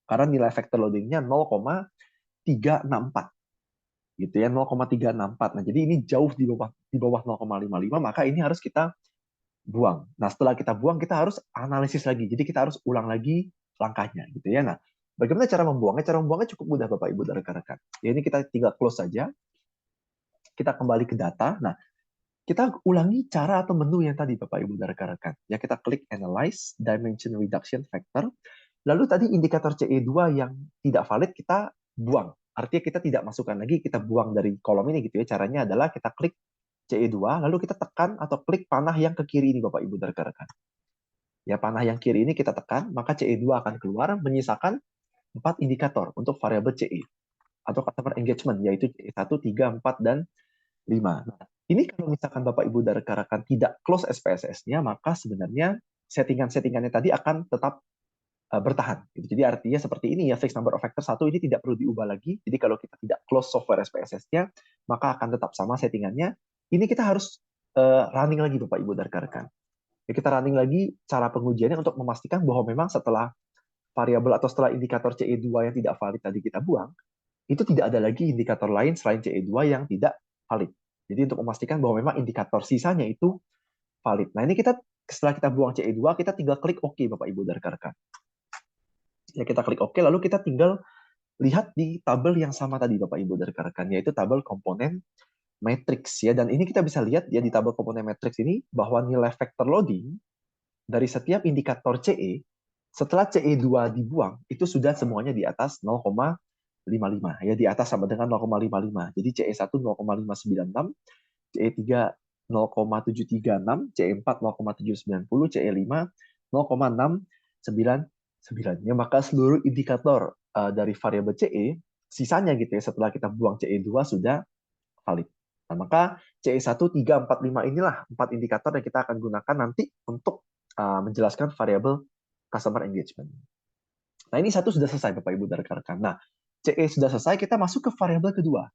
karena nilai vector loadingnya 0,364 gitu ya, 0,364. Nah, jadi ini jauh di bawah 0,55, maka ini harus kita buang. Nah, setelah kita buang kita harus analisis lagi. Jadi kita harus ulang lagi langkahnya gitu ya. Nah, bagaimana cara membuangnya? Cara membuangnya cukup mudah Bapak Ibu dan rekan-rekan. Ya, ini kita tinggal close saja. Kita kembali ke data. Nah, kita ulangi cara atau menu yang tadi Bapak Ibu dan rekan-rekan. Ya, kita klik Analyze Dimension Reduction Factor. Lalu tadi indikator CE2 yang tidak valid kita buang. Artinya kita tidak masukkan lagi, kita buang dari kolom ini gitu ya. Caranya adalah kita klik CE2, lalu kita tekan atau klik panah yang ke kiri ini Bapak Ibu dan rekan-rekan. Ya, panah yang kiri ini kita tekan, maka CE2 akan keluar menyisakan 4 indikator untuk variabel CE atau customer engagement, yaitu CE1, 3, 4, dan 5. Nah, ini kalau misalkan Bapak Ibu dan rekan-rekan tidak close SPSS-nya, maka sebenarnya settingan-settingannya tadi akan tetap bertahan. Jadi artinya seperti ini ya, fixed number of factor 1 ini tidak perlu diubah lagi. Jadi kalau kita tidak close software SPSS-nya, maka akan tetap sama settingannya. Ini kita harus running lagi Bapak Ibu dan rekan-rekan. Ya, kita running lagi cara pengujiannya untuk memastikan bahwa memang setelah variabel atau setelah indikator CE2 yang tidak valid tadi kita buang, itu tidak ada lagi indikator lain selain CE2 yang tidak valid. Jadi untuk memastikan bahwa memang indikator sisanya itu valid. Nah, ini kita setelah kita buang CE2, kita tinggal klik OK Bapak Ibu dan rekan-rekan. Ya, kita klik OK, lalu kita tinggal lihat di tabel yang sama tadi Bapak Ibu dan rekan-rekan, yaitu tabel komponen matrix ya. Dan ini kita bisa lihat ya di tabel komponen matrix ini bahwa nilai vector loading dari setiap indikator CE setelah CE2 dibuang itu sudah semuanya di atas 0,55 ya, di atas sama dengan 0,55. Jadi CE1 0,596, CE3 0,736, CE4 0,790, CE5 0,699. Ya, maka seluruh indikator dari variabel CE sisanya gitu ya setelah kita buang CE2 sudah valid. Nah, maka CE1, 3, 4, 5 inilah 4 indikator yang kita akan gunakan nanti untuk menjelaskan variabel customer engagement. Nah, ini satu sudah selesai Bapak Ibu dan rekan-rekan. Nah, CE sudah selesai, kita masuk ke variabel kedua.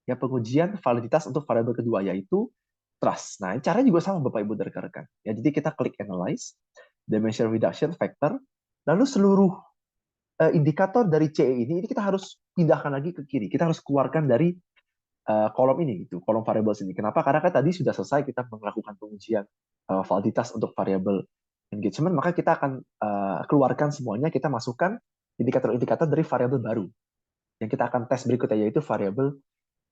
Ya, pengujian validitas untuk variabel kedua yaitu trust. Nah, caranya juga sama Bapak Ibu dan rekan-rekan. Ya, jadi kita klik analyze, dimension reduction factor, lalu seluruh indikator dari CE ini kita harus pindahkan lagi ke kiri. Kita harus keluarkan dari kolom ini, gitu, kolom variable ini. Kenapa? Karena kan tadi sudah selesai kita melakukan pengujian validitas untuk variabel engagement, maka kita akan keluarkan semuanya, kita masukkan indikator-indikator dari variabel baru yang kita akan tes berikutnya, yaitu variabel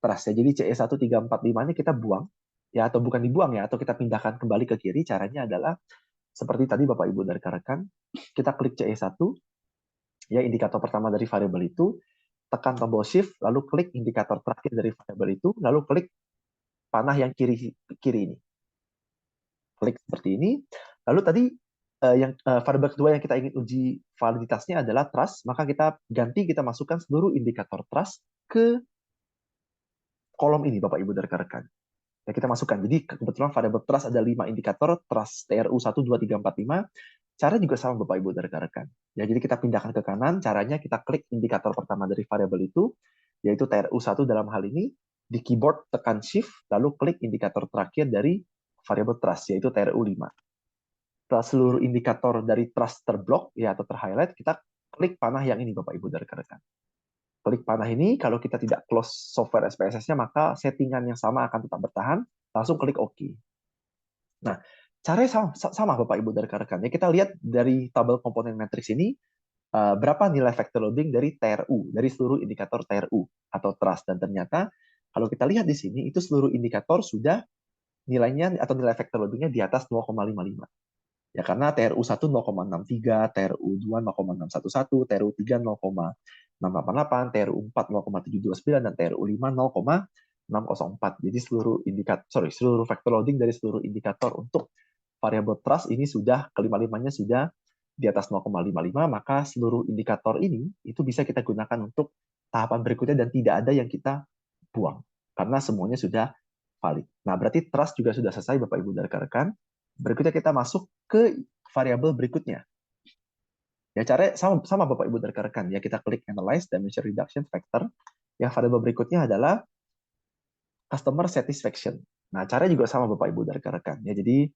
trust. Ya. Jadi CE1, 3, 4, 5 ini kita buang, ya, atau bukan dibuang ya, atau kita pindahkan kembali ke kiri. Caranya adalah seperti tadi Bapak Ibu dan rekan-rekan, kita klik CE1, ya, indikator pertama dari variabel itu, tekan tombol shift, lalu klik indikator terakhir dari variabel itu, lalu klik panah yang kiri ini. Klik seperti ini. Lalu tadi yang variabel kedua yang kita ingin uji validitasnya adalah trust, maka kita ganti, kita masukkan seluruh indikator trust ke kolom ini Bapak Ibu dan rekan-rekan. Ya, kita masukkan. Jadi kebetulan variabel trust ada 5 indikator, trust TRU 1, 2, 3, 4, 5. Cara juga sama Bapak Ibu dan rekan-rekan. Ya, jadi kita pindahkan ke kanan, caranya kita klik indikator pertama dari variabel itu, yaitu TRU1 dalam hal ini, di keyboard tekan shift, lalu klik indikator terakhir dari variabel trust, yaitu TRU5. Setelah seluruh indikator dari trust terblok ya atau terhighlight, kita klik panah yang ini Bapak Ibu dan rekan-rekan. Klik panah ini, kalau kita tidak close software SPSS-nya, maka settingan yang sama akan tetap bertahan, langsung klik OK. Nah, caranya sama Bapak Ibu dan rekan-rekan. Ya, kita lihat dari tabel komponen matriks ini, berapa nilai vector loading dari TRU, dari seluruh indikator TRU atau trust. Dan ternyata kalau kita lihat di sini, itu seluruh indikator sudah nilainya atau nilai vector loadingnya di atas 0,55. Ya, karena TRU 1 0,63, TRU 2 0,611, TRU 3 0,688, TRU 4 0,729, dan TRU 5 0,604. Jadi seluruh vector loading dari seluruh indikator untuk variabel trust ini sudah kelima-limanya sudah di atas 0,55, maka seluruh indikator ini itu bisa kita gunakan untuk tahapan berikutnya dan tidak ada yang kita buang karena semuanya sudah valid. Nah, berarti trust juga sudah selesai Bapak Ibu dan rekan-rekan. Berikutnya kita masuk ke variabel berikutnya. Ya, cara sama Bapak Ibu dan rekan-rekan. Ya, kita klik Analyze Dimension Reduction Factor. Ya, variabel berikutnya adalah Customer Satisfaction. Nah, caranya juga sama Bapak Ibu dan rekan-rekan. Ya, jadi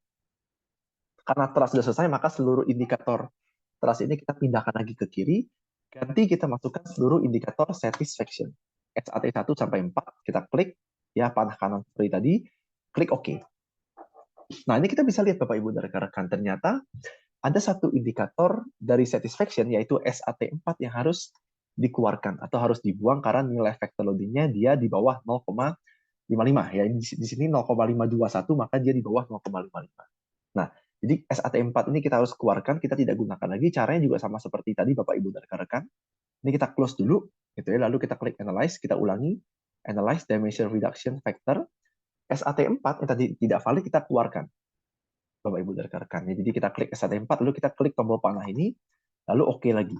karena trust sudah selesai, maka seluruh indikator trust ini kita pindahkan lagi ke kiri, ganti kita masukkan seluruh indikator satisfaction. SAT 1 sampai 4, kita klik, ya panah kanan seperti tadi, klik OK. Nah, ini kita bisa lihat Bapak Ibu dan rekan-rekan, ternyata ada satu indikator dari satisfaction, yaitu SAT 4 yang harus dikeluarkan atau harus dibuang karena nilai vector loading-nya dia di bawah 0,55. Ya, di sini 0,521, maka dia di bawah 0,55. Nah, jadi SAT4 ini kita harus keluarkan, kita tidak gunakan lagi. Caranya juga sama seperti tadi Bapak Ibu dan rekan-rekan. Ini kita close dulu, gitu ya. Lalu kita klik Analyze, kita ulangi Analyze Dimension Reduction Factor. SAT4 yang tadi tidak valid kita keluarkan, Bapak Ibu dan rekan-rekan. Jadi kita klik SAT4, lalu kita klik tombol panah ini, lalu OK lagi.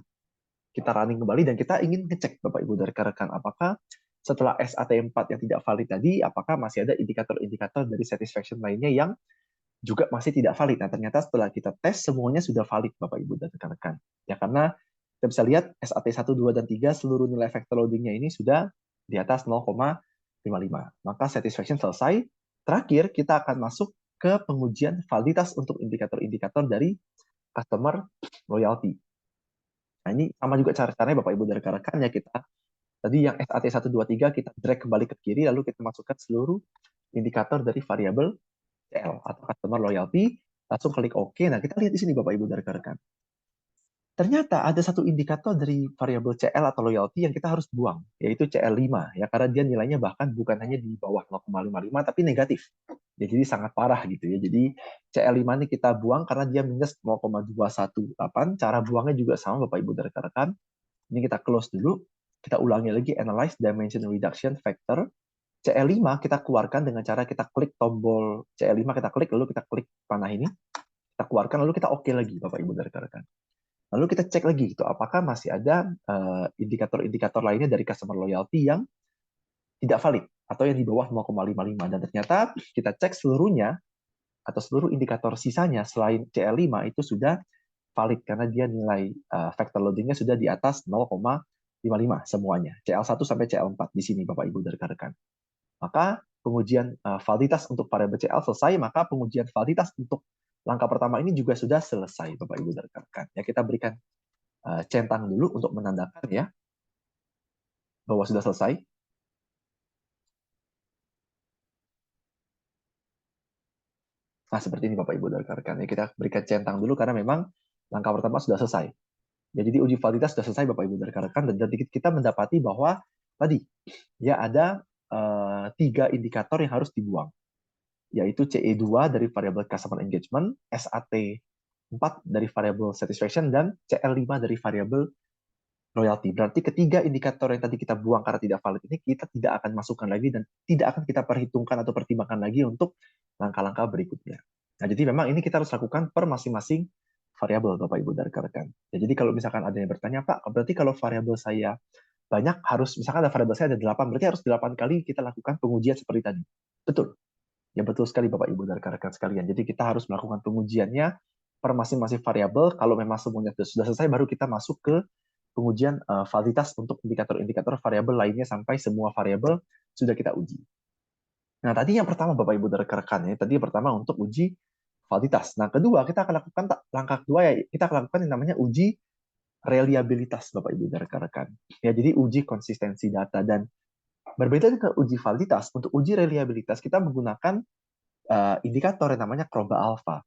Kita running kembali dan kita ingin ngecek Bapak Ibu dan rekan-rekan apakah setelah SAT4 yang tidak valid tadi, apakah masih ada indikator-indikator dari satisfaction lainnya yang juga masih tidak valid. Nah, ternyata setelah kita tes, semuanya sudah valid, Bapak Ibu dan rekan-rekan. Ya, karena kita bisa lihat SAT 1, 2, dan 3, seluruh nilai vector loading-nya ini sudah di atas 0,55. Maka satisfaction selesai. Terakhir, kita akan masuk ke pengujian validitas untuk indikator-indikator dari customer loyalty. Nah, ini sama juga cara-caranya Bapak Ibu dan rekan-rekan, ya kita tadi yang SAT 1, 2, 3 kita drag kembali ke kiri, lalu kita masukkan seluruh indikator dari variabel CL atau customer loyalty, langsung klik OK. Nah, kita lihat di sini Bapak Ibu dan rekan-rekan. Ternyata ada satu indikator dari variabel CL atau loyalty yang kita harus buang, yaitu CL5 ya, karena dia nilainya bahkan bukan hanya di bawah 0,55 tapi negatif. Ya, jadi sangat parah gitu ya. Jadi CL5 ini kita buang karena dia minus 0,218. Cara buangnya juga sama Bapak Ibu dan rekan-rekan. Ini kita close dulu. Kita ulangi lagi Analyze Dimension Reduction Factor. CL5 kita keluarkan dengan cara kita klik tombol CL5, kita klik, lalu kita klik panah ini, kita keluarkan, lalu kita OK lagi, Bapak Ibu dan rekan-rekan. Lalu kita cek lagi, gitu, apakah masih ada indikator-indikator lainnya dari customer loyalty yang tidak valid, atau yang di bawah 0,55. Dan ternyata kita cek seluruhnya, atau seluruh indikator sisanya selain CL5 itu sudah valid, karena dia nilai vector loading-nya sudah di atas 0,55 semuanya. CL1 sampai CL4 di sini, Bapak Ibu dan rekan-rekan. Maka pengujian validitas untuk variabel CL selesai, maka pengujian validitas untuk langkah pertama ini juga sudah selesai, Bapak Ibu dan rekan-rekan. Ya, kita berikan centang dulu untuk menandakan ya bahwa sudah selesai. Nah, seperti ini Bapak Ibu dan rekan-rekan. Ya, kita berikan centang dulu karena memang langkah pertama sudah selesai. Ya, jadi uji validitas sudah selesai Bapak Ibu dan rekan-rekan, dan kita mendapati bahwa tadi ya ada 3 indikator yang harus dibuang, yaitu CE2 dari variabel customer engagement, SAT4 dari variabel satisfaction, dan CL5 dari variabel loyalty. Berarti ketiga indikator yang tadi kita buang karena tidak valid ini kita tidak akan masukkan lagi dan tidak akan kita perhitungkan atau pertimbangkan lagi untuk langkah-langkah berikutnya. Nah, jadi memang ini kita harus lakukan per masing-masing variabel, Bapak Ibu dan rekan-rekan. Ya, jadi kalau misalkan ada yang bertanya, Pak, berarti kalau variabel saya banyak, harus misalkan ada variabel saya ada 8, berarti harus 8 kali kita lakukan pengujian seperti tadi. Betul. Ya, betul sekali Bapak Ibu dan rekan-rekan sekalian. Jadi kita harus melakukan pengujiannya per masing-masing variabel. Kalau memang semuanya sudah selesai, baru kita masuk ke pengujian validitas untuk indikator-indikator variabel lainnya sampai semua variabel sudah kita uji. Nah, tadi yang pertama Bapak Ibu dan rekan-rekan, ya, tadi yang pertama untuk uji validitas. Nah, kedua kita akan lakukan langkah kedua, ya kita akan lakukan yang namanya uji reliabilitas Bapak Ibu dan rekan-rekan. Ya, jadi uji konsistensi data. Dan berbeda dengan uji validitas, untuk uji reliabilitas kita menggunakan indikator yang namanya Kromba Alpha.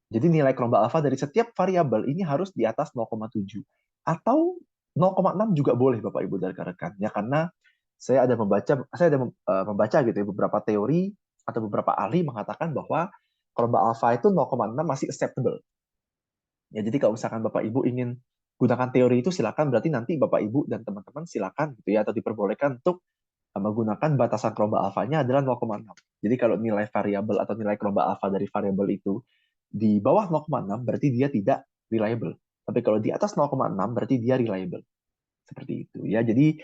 Jadi nilai Kromba Alpha dari setiap variabel ini harus di atas 0,7. atau 0,6 juga boleh Bapak Ibu dan rekan-rekan. Ya karena saya ada membaca gitu ya beberapa teori atau beberapa ahli mengatakan bahwa kelompok alfa itu 0,6 masih acceptable. Ya jadi kalau misalkan Bapak Ibu ingin gunakan teori itu silakan, berarti nanti Bapak Ibu dan teman-teman silakan gitu ya, atau diperbolehkan untuk menggunakan batasan kelompok alfanya adalah 0,6. Jadi kalau nilai variabel atau nilai kelompok alfa dari variabel itu di bawah 0,6 berarti dia tidak reliable. Tapi kalau di atas 0,6 berarti dia reliable. Seperti itu ya. Jadi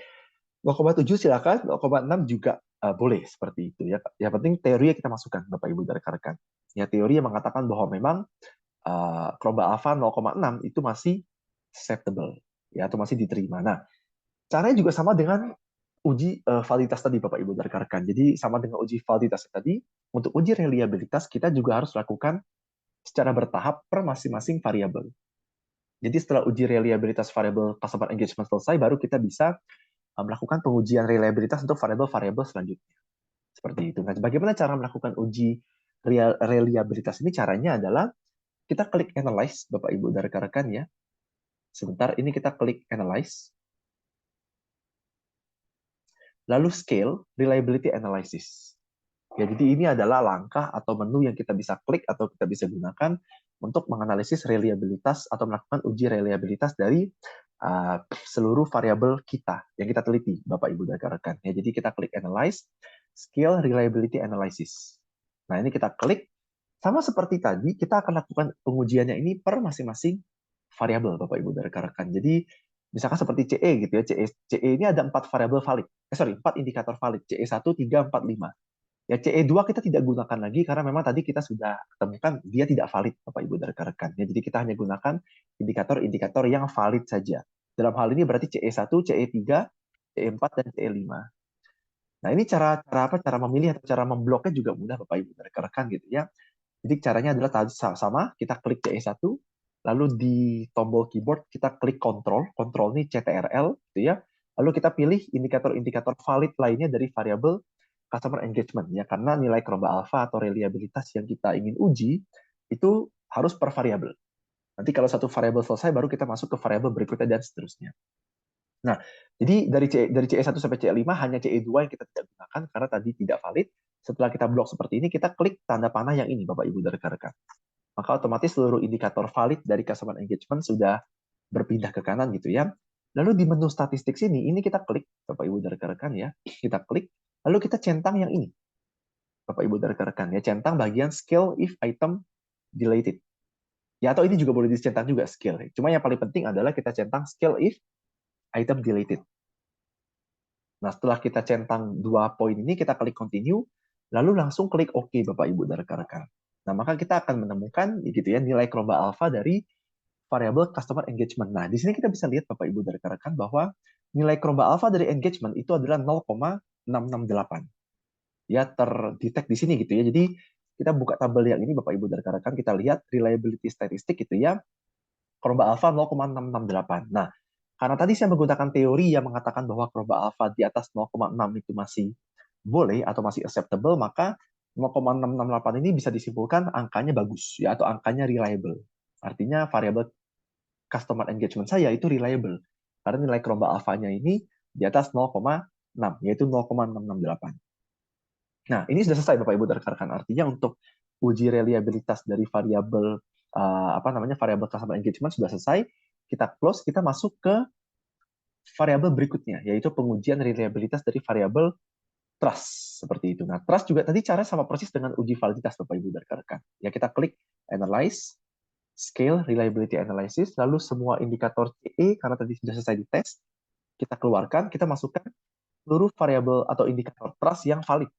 0,7 silakan, 0,6 juga boleh seperti itu ya. Yang penting teori yang kita masukkan Bapak Ibu dan rekan-rekan. Ya teori yang mengatakan bahwa memang kelompok alfa 0,6 itu masih acceptable ya, atau masih diterima. Nah, caranya juga sama dengan uji validitas tadi Bapak Ibu dan rekan-rekan. Jadi sama dengan uji validitas tadi, untuk uji reliabilitas kita juga harus lakukan secara bertahap per masing-masing variabel. Jadi setelah uji reliabilitas variabel customer engagement selesai, baru kita bisa melakukan pengujian reliabilitas untuk variabel-variabel selanjutnya. Seperti itu. Nah, bagaimana cara melakukan uji reliabilitas ini? Caranya adalah kita klik analyze, Bapak Ibu dan rekan-rekan ya. Sebentar, ini kita klik analyze. Lalu scale reliability analysis. Ya, jadi ini adalah langkah atau menu yang kita bisa klik atau kita bisa gunakan untuk menganalisis reliabilitas atau melakukan uji reliabilitas dari seluruh variabel kita yang kita teliti, Bapak Ibu dan rekan-rekan. Ya, jadi kita klik analyze, scale reliability analysis. Nah, ini kita klik, sama seperti tadi, kita akan lakukan pengujiannya ini per masing-masing variabel, Bapak Ibu dan rekan-rekan. Jadi, misalkan seperti CE gitu ya, CE ini ada 4 variabel valid. 4 indikator valid, CE1, 3, 4, 5. Ya CE2 kita tidak gunakan lagi karena memang tadi kita sudah temukan dia tidak valid Bapak Ibu dan rekan-rekan. Ya, jadi kita hanya gunakan indikator-indikator yang valid saja. Dalam hal ini berarti CE1, CE3, CE4 dan CE5. Nah, ini cara memilih atau cara membloknya juga mudah Bapak Ibu dan rekan-rekan gitu ya. Jadi caranya adalah sama, kita klik CE1, lalu di tombol keyboard kita klik control ini CTRL gitu ya. Lalu kita pilih indikator-indikator valid lainnya dari variabel customer engagement ya, karena nilai kelompok alfa atau reliabilitas yang kita ingin uji itu harus per variabel. Nanti kalau satu variabel selesai baru kita masuk ke variabel berikutnya dan seterusnya. Nah, jadi dari CE1 sampai CE5 hanya CE2 yang kita tidak gunakan karena tadi tidak valid. Setelah kita blok seperti ini, kita klik tanda panah yang ini Bapak Ibu dan rekan-rekan. Maka otomatis seluruh indikator valid dari customer engagement sudah berpindah ke kanan gitu ya. Lalu di menu statistik sini, ini kita klik, Bapak Ibu dan rekan-rekan ya, kita klik, lalu kita centang yang ini, Bapak Ibu dan rekan-rekan ya, centang bagian scale if item deleted. Ya, atau ini juga boleh dicentang juga scale. Cuma yang paling penting adalah kita centang scale if item deleted. Nah, setelah kita centang 2 poin ini, kita klik continue, lalu langsung klik OK, Bapak Ibu dan rekan-rekan. Nah, maka kita akan menemukan gitu ya nilai kelompok alfa dari variabel customer engagement. Nah, di sini kita bisa lihat Bapak Ibu dan rekan-rekan bahwa nilai kelompok alfa dari engagement itu adalah 0,668. Ya, terdetek di sini gitu ya. Jadi, kita buka tabel yang ini Bapak Ibu dan rekan-rekan, kita lihat reliability statistik gitu ya. Kelompok alfa 0,668. Nah, karena tadi saya menggunakan teori yang mengatakan bahwa kelompok alfa di atas 0,6 itu masih boleh atau masih acceptable, maka 0,668 ini bisa disimpulkan angkanya bagus ya, atau angkanya reliable. Artinya variabel customer engagement saya itu reliable karena nilai kelompok alfanya ini di atas 0,6 yaitu 0,668. Nah, ini sudah selesai Bapak Ibu dan rekan-rekan. Artinya untuk uji reliabilitas dari variabel variabel customer engagement sudah selesai. Kita close, kita masuk ke variabel berikutnya, yaitu pengujian reliabilitas dari variabel trust seperti itu. Nah, trust juga tadi cara sama persis dengan uji validitas Bapak Ibu dan rekan-rekan. Ya, kita klik analyze, scale reliability analysis, lalu semua indikator CE karena tadi sudah selesai dites, kita keluarkan, kita masukkan seluruh variabel atau indikator trust yang valid.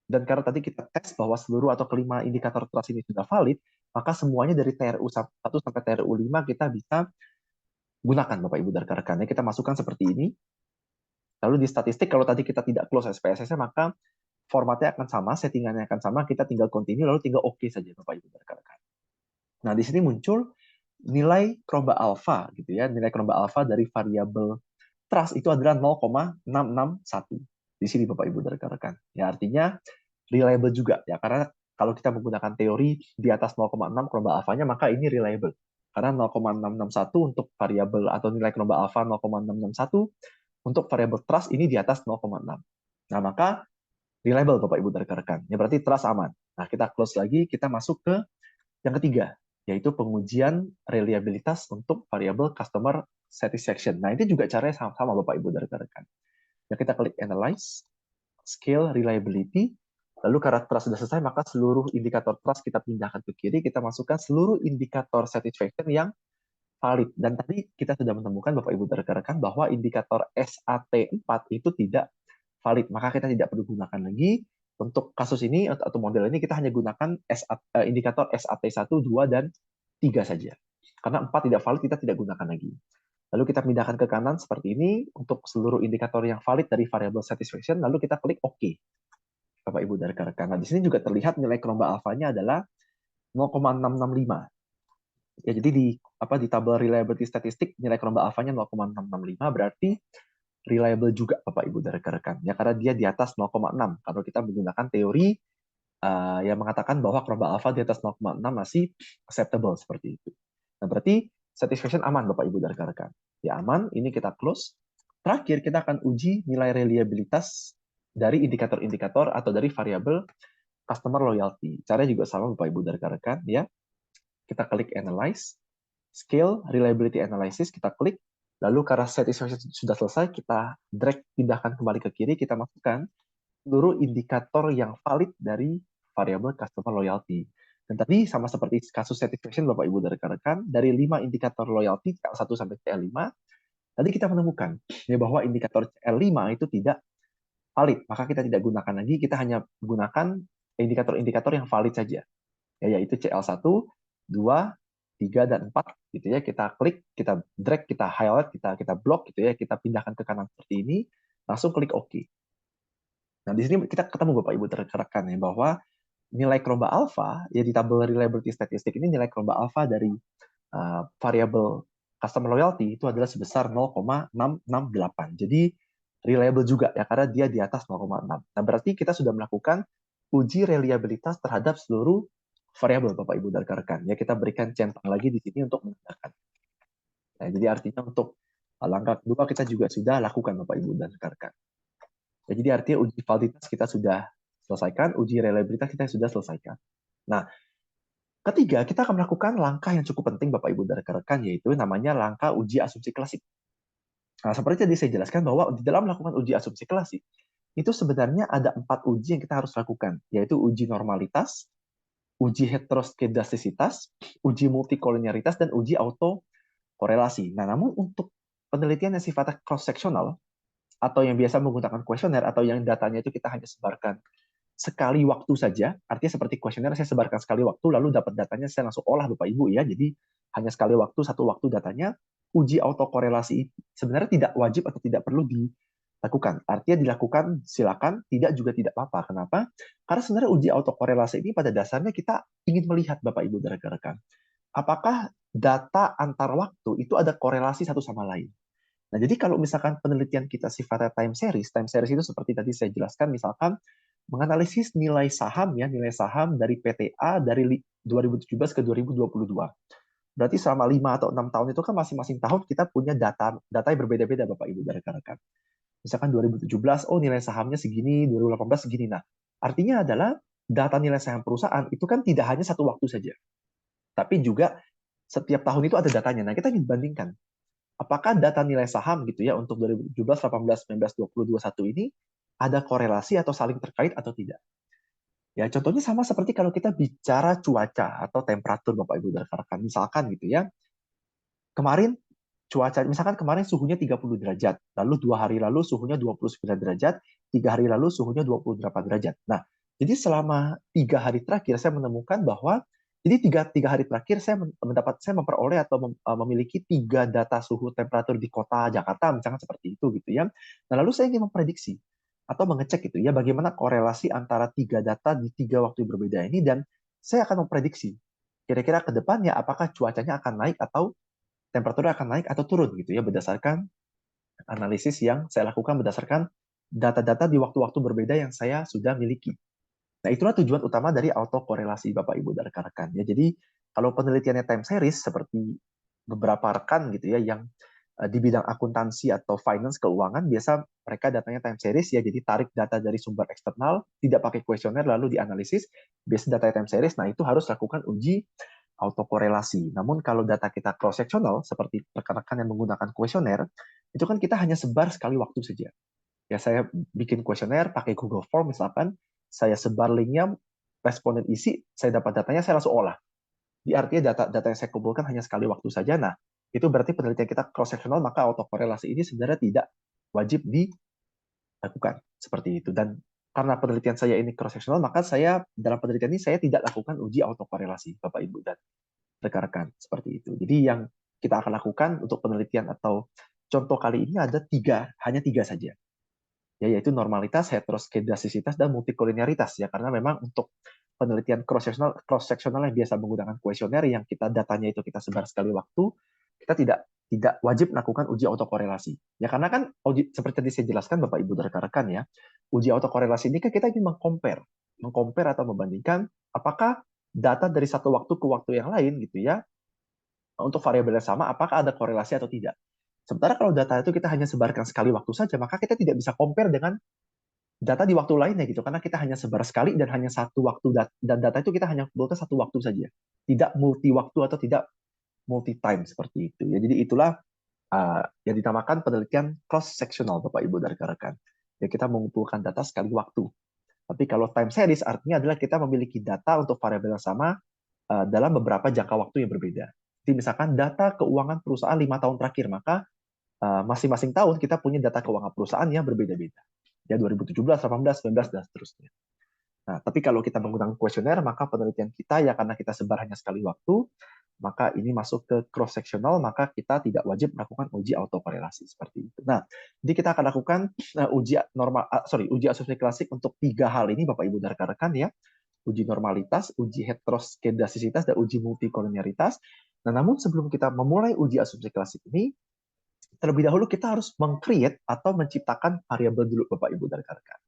Dan karena tadi kita tes bahwa seluruh atau kelima indikator trust ini sudah valid, maka semuanya dari TRU 1 sampai TRU 5 kita bisa gunakan Bapak Ibu dan rekan-rekan. Kita masukkan seperti ini. Lalu di statistik, kalau tadi kita tidak close SPSS-nya, maka formatnya akan sama, settingannya akan sama, kita tinggal continue, lalu tinggal OK saja Bapak Ibu dan rekan-rekan. Nah, di sini muncul nilai kelompok alfa, gitu ya. Nilai kelompok alfa dari variabel trust itu adalah 0,661. Di sini Bapak Ibu dan rekan-rekan. Ya, artinya reliable juga ya, karena kalau kita menggunakan teori di atas 0,6 kelompok alfanya, maka ini reliable Karena 0,661 untuk variabel atau nilai gelombang alfa 0,661, untuk variabel trust ini di atas 0,6. Nah, maka reliable Bapak Ibu dan rekan-rekan. Ya berarti trust aman. Nah, kita close lagi, kita masuk ke yang ketiga, yaitu pengujian reliabilitas untuk variabel customer satisfaction. Nah, itu juga caranya sama Bapak Ibu dan rekan-rekan. Ya, kita klik analyze, scale reliability, lalu karena trust sudah selesai, maka seluruh indikator trust kita pindahkan ke kiri, kita masukkan seluruh indikator satisfaction yang valid. Dan tadi kita sudah menemukan Bapak Ibu dan rekan-rekan bahwa indikator SAT4 itu tidak valid, maka kita tidak perlu gunakan lagi. Untuk kasus ini atau model ini kita hanya gunakan indikator SAT1, 2, dan 3 saja. Karena 4 tidak valid, kita tidak gunakan lagi. Lalu kita pindahkan ke kanan seperti ini untuk seluruh indikator yang valid dari variable satisfaction, lalu kita klik OK. Bapak Ibu dan rekan-rekan. Nah, di sini juga terlihat nilai gelombang alfanya adalah 0,665. Ya, jadi di tabel reliability statistik nilai gelombang alfanya 0,665, berarti reliable juga Bapak Ibu dan rekan-rekan. Ya, karena dia di atas 0,6. Kalau kita menggunakan teori yang mengatakan bahwa gelombang alfa di atas 0,6 masih acceptable seperti itu. Nah, berarti satisfaction aman Bapak Ibu dan rekan-rekan. Ya aman, ini kita close. Terakhir kita akan uji nilai reliabilitas dari indikator-indikator atau dari variabel customer loyalty. Caranya juga sama Bapak Ibu dan rekan-rekan ya. Kita klik analyze, scale reliability analysis, kita klik. Lalu karena satisfaction sudah selesai, kita drag pindahkan kembali ke kiri, kita masukkan seluruh indikator yang valid dari variabel customer loyalty. Dan tadi sama seperti kasus satisfaction Bapak Ibu dan rekan-rekan, dari 5 indikator loyalty CL1 sampai CL5, tadi kita menemukan ya bahwa indikator CL5 itu tidak valid, maka kita tidak gunakan lagi, kita hanya gunakan indikator-indikator yang valid saja, ya, yaitu CL1, 2, 3, dan 4 gitu ya. Kita klik, kita drag, kita highlight, kita block gitu ya, kita pindahkan ke kanan seperti ini, langsung klik OK. Nah, di sini kita ketemu Bapak Ibu rekan-rekan ya bahwa nilai gelombang alfa ya di tabel reliability statistik ini nilai gelombang alfa dari variabel customer loyalty itu adalah sebesar 0,668. Jadi reliable juga ya karena dia di atas 0,6. Nah, berarti kita sudah melakukan uji reliabilitas terhadap seluruh variabel Bapak Ibu dan rekan-rekan. Ya, kita berikan centang lagi di sini untuk menandakan. Nah, jadi artinya untuk langkah kedua kita juga sudah lakukan Bapak Ibu dan rekan-rekan. Ya, jadi artinya uji validitas kita sudah selesaikan, uji reliabilitas kita sudah selesaikan. Nah, ketiga, kita akan melakukan langkah yang cukup penting Bapak Ibu dan rekan-rekan, yaitu namanya langkah uji asumsi klasik. Nah, seperti tadi saya jelaskan bahwa di dalam melakukan uji asumsi klasik, itu sebenarnya ada 4 uji yang kita harus lakukan, yaitu uji normalitas, uji heteroskedastisitas, uji multikoliniaritas, dan uji autokorelasi. Nah, namun untuk penelitian yang sifatnya cross-sectional, atau yang biasa menggunakan kuesioner, atau yang datanya itu kita hanya sebarkan sekali waktu saja, artinya seperti kuesioner saya sebarkan sekali waktu, lalu dapat datanya saya langsung olah Bapak Ibu ya, jadi hanya sekali waktu, satu waktu datanya, uji autokorelasi sebenarnya tidak wajib atau tidak perlu dilakukan. Artinya dilakukan silakan, tidak juga tidak apa-apa. Kenapa? Karena sebenarnya uji autokorelasi ini pada dasarnya kita ingin melihat Bapak Ibu dan rekan-rekan, apakah data antar waktu itu ada korelasi satu sama lain. Nah, jadi kalau misalkan penelitian kita sifatnya time series itu seperti tadi saya jelaskan, misalkan menganalisis nilai saham ya, nilai saham dari PTA dari 2017 ke 2022. Berarti selama 5 atau 6 tahun itu kan masing-masing tahun kita punya data yang berbeda-beda Bapak Ibu dan rekan-rekan. Misalkan 2017, oh nilai sahamnya segini, 2018 segini. Nah, artinya adalah data nilai saham perusahaan itu kan tidak hanya satu waktu saja, tapi juga setiap tahun itu ada datanya. Nah, kita ingin bandingkan apakah data nilai saham gitu ya untuk 2017, 18, 19, 20, 21 ini ada korelasi atau saling terkait atau tidak. Ya, contohnya sama seperti kalau kita bicara cuaca atau temperatur Bapak Ibu dan rekan-rekan. Misalkan gitu ya, kemarin cuaca, misalkan kemarin suhunya 30 derajat, lalu 2 hari lalu suhunya 29 derajat, 3 hari lalu suhunya 28 derajat. Nah, jadi selama 3 hari terakhir saya menemukan bahwa jadi tiga hari terakhir saya memperoleh atau memiliki 3 data suhu temperatur di kota Jakarta, misalkan seperti itu gitu ya. Nah, lalu saya ingin memprediksi atau mengecek gitu ya bagaimana korelasi antara 3 data di 3 waktu berbeda ini, dan saya akan memprediksi kira-kira ke depannya apakah cuacanya akan naik atau temperaturnya akan naik atau turun gitu ya berdasarkan analisis yang saya lakukan berdasarkan data-data di waktu-waktu berbeda yang saya sudah miliki. Nah, itulah tujuan utama dari autokorelasi Bapak Ibu dan rekan-rekan ya. Jadi Kalau penelitiannya time series seperti beberapa rekan gitu ya yang di bidang akuntansi atau finance keuangan, biasa mereka datanya time series ya, jadi tarik data dari sumber eksternal, tidak pakai kuesioner lalu dianalisis, biasa data time series, nah itu harus lakukan uji autokorelasi. Namun kalau data kita cross sectional seperti rekan-rekan yang menggunakan kuesioner, itu kan kita hanya sebar sekali waktu saja. Ya saya bikin kuesioner pakai Google Form misalkan, saya sebar linknya, responden isi, saya dapat datanya, saya langsung olah. Di artinya data yang saya kumpulkan hanya sekali waktu saja. Nah, itu berarti penelitian kita cross sectional, maka autokorelasi ini sebenarnya tidak wajib dilakukan seperti itu. Dan karena penelitian saya ini cross sectional, maka saya dalam penelitian ini saya tidak lakukan uji autokorelasi, Bapak Ibu dan rekan-rekan seperti itu. Jadi yang kita akan lakukan untuk penelitian atau contoh kali ini ada hanya tiga saja, ya, yaitu normalitas, heteroskedastisitas, dan multikolinearitas ya, karena memang untuk penelitian cross-sectional yang biasa menggunakan kuesioner yang kita datanya itu kita sebar sekali waktu, kita tidak wajib melakukan uji autokorelasi. Ya karena kan seperti tadi saya jelaskan Bapak Ibu dan rekan-rekan ya, uji autokorelasi ini kan kita ingin mengcompare atau membandingkan apakah data dari satu waktu ke waktu yang lain gitu ya, untuk variabel yang sama apakah ada korelasi atau tidak. Sementara kalau data itu kita hanya sebarkan sekali waktu saja, maka kita tidak bisa compare dengan data di waktu lainnya gitu, karena kita hanya sebar sekali dan hanya satu waktu, dan data itu kita hanya kumpulkan satu waktu saja, tidak multi waktu atau tidak multi time seperti itu ya. Jadi itulah yang dinamakan penelitian cross sectional Bapak Ibu dan rekan-rekan ya, kita mengumpulkan data sekali waktu. Tapi kalau time series artinya adalah kita memiliki data untuk variabel yang sama dalam beberapa jangka waktu yang berbeda. Jadi misalkan data keuangan perusahaan 5 tahun terakhir, maka masing-masing tahun kita punya data keuangan perusahaan yang berbeda-beda. Ya 2017, 18, 19, dan seterusnya. Nah, tapi kalau kita menggunakan kuesioner, maka penelitian kita ya karena kita sebar hanya sekali waktu, maka ini masuk ke cross sectional, maka kita tidak wajib melakukan uji autokorelasi seperti itu. Nah, jadi kita akan lakukan uji asumsi klasik untuk tiga hal ini Bapak Ibu dan rekan-rekan ya. Uji normalitas, uji heteroskedastisitas, dan uji multikolinearitas. Nah, namun sebelum kita memulai uji asumsi klasik ini, terlebih dahulu kita harus meng-create atau menciptakan variabel dulu Bapak Ibu dan rekan-rekan.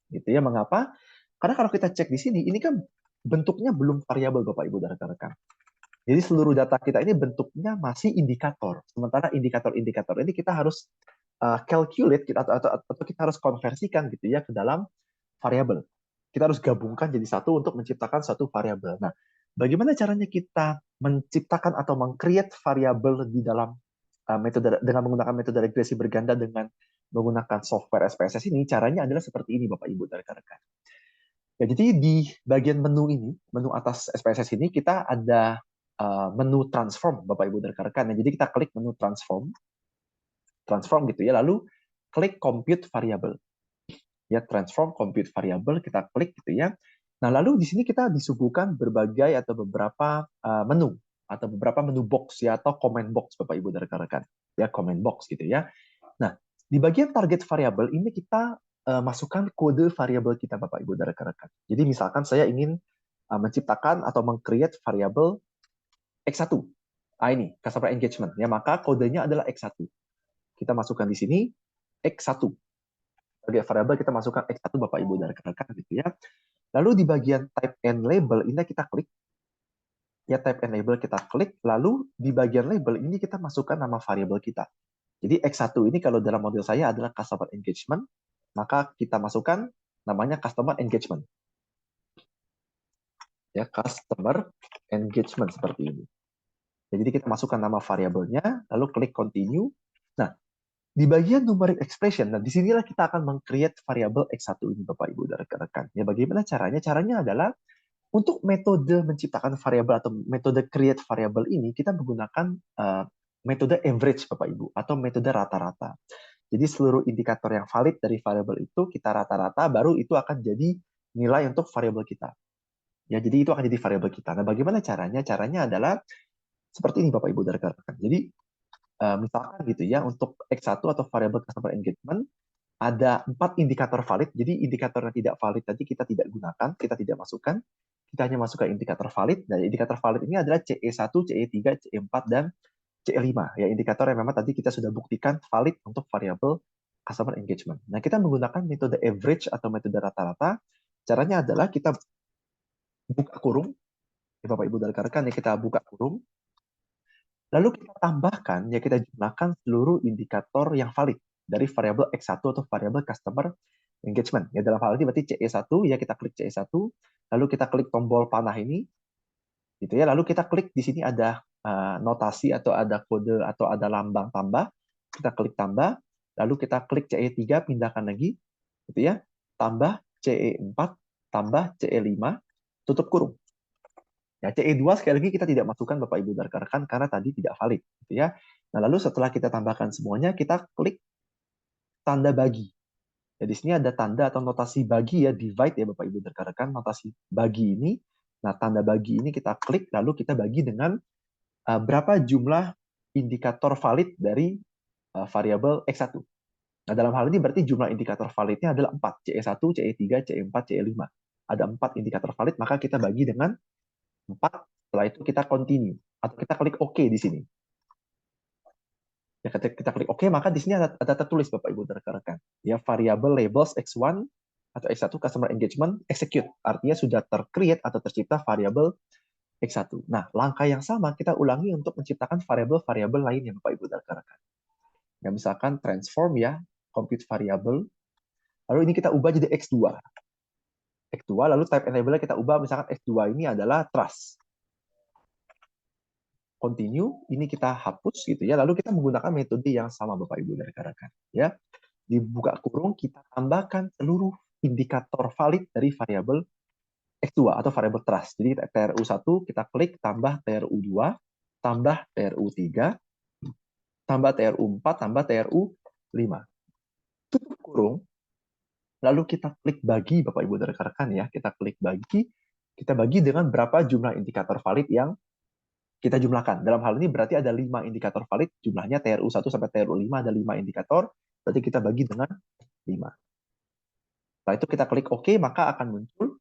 Gitu ya, mengapa? Karena kalau kita cek di sini, ini kan bentuknya belum variabel Bapak Ibu dan rekan-rekan. Jadi seluruh data kita ini bentuknya masih indikator. Sementara indikator-indikator ini kita harus calculate atau kita harus konversikan gitu ya ke dalam variabel. Kita harus gabungkan jadi satu untuk menciptakan satu variabel. Nah, bagaimana caranya kita menciptakan atau meng-create variabel di dalam metode dengan menggunakan metode regresi berganda dengan menggunakan software SPSS ini? Caranya adalah seperti ini Bapak Ibu dan rekan-rekan. Ya, jadi di bagian menu ini, menu atas SPSS ini kita ada menu transform Bapak Ibu dan rekan-rekan. Nah, jadi kita klik menu transform gitu ya, lalu klik compute variable. Ya, transform compute variable kita klik gitu ya. Nah, lalu di sini kita disuguhkan berbagai atau beberapa menu atau beberapa menu box ya, atau comment box Bapak Ibu dan rekan-rekan. Ya, comment box gitu ya. Nah, di bagian target variable ini kita masukkan kode variabel kita Bapak Ibu dan rekan-rekan. Jadi misalkan saya ingin menciptakan atau meng-create variabel X1. Ini customer engagement ya, maka kodenya adalah X1. Kita masukkan di sini X1. Sebagai variabel kita masukkan X1 Bapak Ibu dan rekan-rekan gitu ya. Lalu di bagian type and label ini kita klik. Ya, type and label kita klik, lalu di bagian label ini kita masukkan nama variabel kita. Jadi X1 ini kalau dalam model saya adalah customer engagement, maka kita masukkan namanya customer engagement. Ya, customer engagement seperti ini. Jadi kita masukkan nama variabelnya, lalu klik continue. Nah, di bagian numeric expression, nah disinilah kita akan meng-create variabel X1 ini Bapak Ibu dan rekan-rekan. Ya, bagaimana caranya? Caranya adalah untuk metode menciptakan variabel atau metode create variabel ini, kita menggunakan metode average Bapak Ibu, atau metode rata-rata. Jadi seluruh indikator yang valid dari variabel itu kita rata-rata, baru itu akan jadi nilai untuk variabel kita. Ya, jadi itu akan jadi variabel kita. Nah, bagaimana caranya? Caranya adalah seperti ini Bapak Ibu dan rekan-rekan. Jadi misalkan gitu ya, untuk X1 atau variabel customer engagement ada 4 indikator valid. Jadi indikator yang tidak valid tadi kita tidak gunakan, kita tidak masukkan. Kita hanya masukkan indikator valid. Dan indikator valid ini adalah CE1, CE3, CE4, dan CE5. Ya, indikator yang memang tadi kita sudah buktikan valid untuk variabel customer engagement. Nah, kita menggunakan metode average atau metode rata-rata. Caranya adalah kita buka kurung, Ya, Bapak Ibu dan rekan-rekan, ya kita buka kurung. Lalu kita tambahkan, ya kita jumlahkan seluruh indikator yang valid dari variabel X1 atau variabel customer engagement. Ya, dalam hal ini berarti CE1, ya kita klik CE1, lalu kita klik tombol panah ini, gitu ya. Lalu kita klik di sini ada notasi atau ada kode atau ada lambang tambah. Kita klik tambah, lalu kita klik CE3, pindahkan lagi, gitu ya. Tambah CE4, tambah CE5, tutup kurung. Ya, CE2 sekali lagi kita tidak masukkan Bapak Ibu dan rekan-rekan karena tadi tidak valid, gitu ya. Nah, lalu setelah kita tambahkan semuanya, kita klik tanda bagi. Ya, di sini ada tanda atau notasi bagi ya, divide ya Bapak Ibu dan rekan-rekan, notasi bagi ini. Nah, tanda bagi ini kita klik, lalu kita bagi dengan berapa jumlah indikator valid dari variabel X1. Nah, dalam hal ini berarti jumlah indikator validnya adalah 4, CE1, CE3, CE4, CE5. Ada 4 indikator valid, maka kita bagi dengan 4, setelah itu kita continue atau kita klik OK di sini. Ya, ketika kita klik OK, maka di sini ada tertulis Bapak Ibu dan rekan-rekan. Ya, variable labels X1 atau X1 customer engagement execute. Artinya sudah tercreate atau tercipta variable X1. Nah, langkah yang sama kita ulangi untuk menciptakan variabel-variabel lainnya Bapak Ibu dan rekan-rekan. Ya, misalkan transform ya, compute variable. Lalu ini kita ubah jadi X2. X2, lalu type enable-nya kita ubah, misalkan X2 ini adalah trust. Continue, ini kita hapus gitu ya. Lalu kita menggunakan metode yang sama Bapak Ibu dan rekan-rekan. Ya, dibuka kurung kita tambahkan seluruh indikator valid dari variabel X2 atau variabel trust. Jadi TRU1 kita klik tambah TRU2, tambah TRU3, tambah TRU4, tambah TRU5. Tutup kurung, lalu kita klik bagi Bapak Ibu dan rekan-rekan ya. Kita klik bagi, kita bagi dengan berapa jumlah indikator valid yang kita jumlahkan. Dalam hal ini berarti ada 5 indikator valid, jumlahnya TRU1 sampai TRU5 ada 5 indikator, berarti kita bagi dengan 5. Setelah itu kita klik OK, maka akan muncul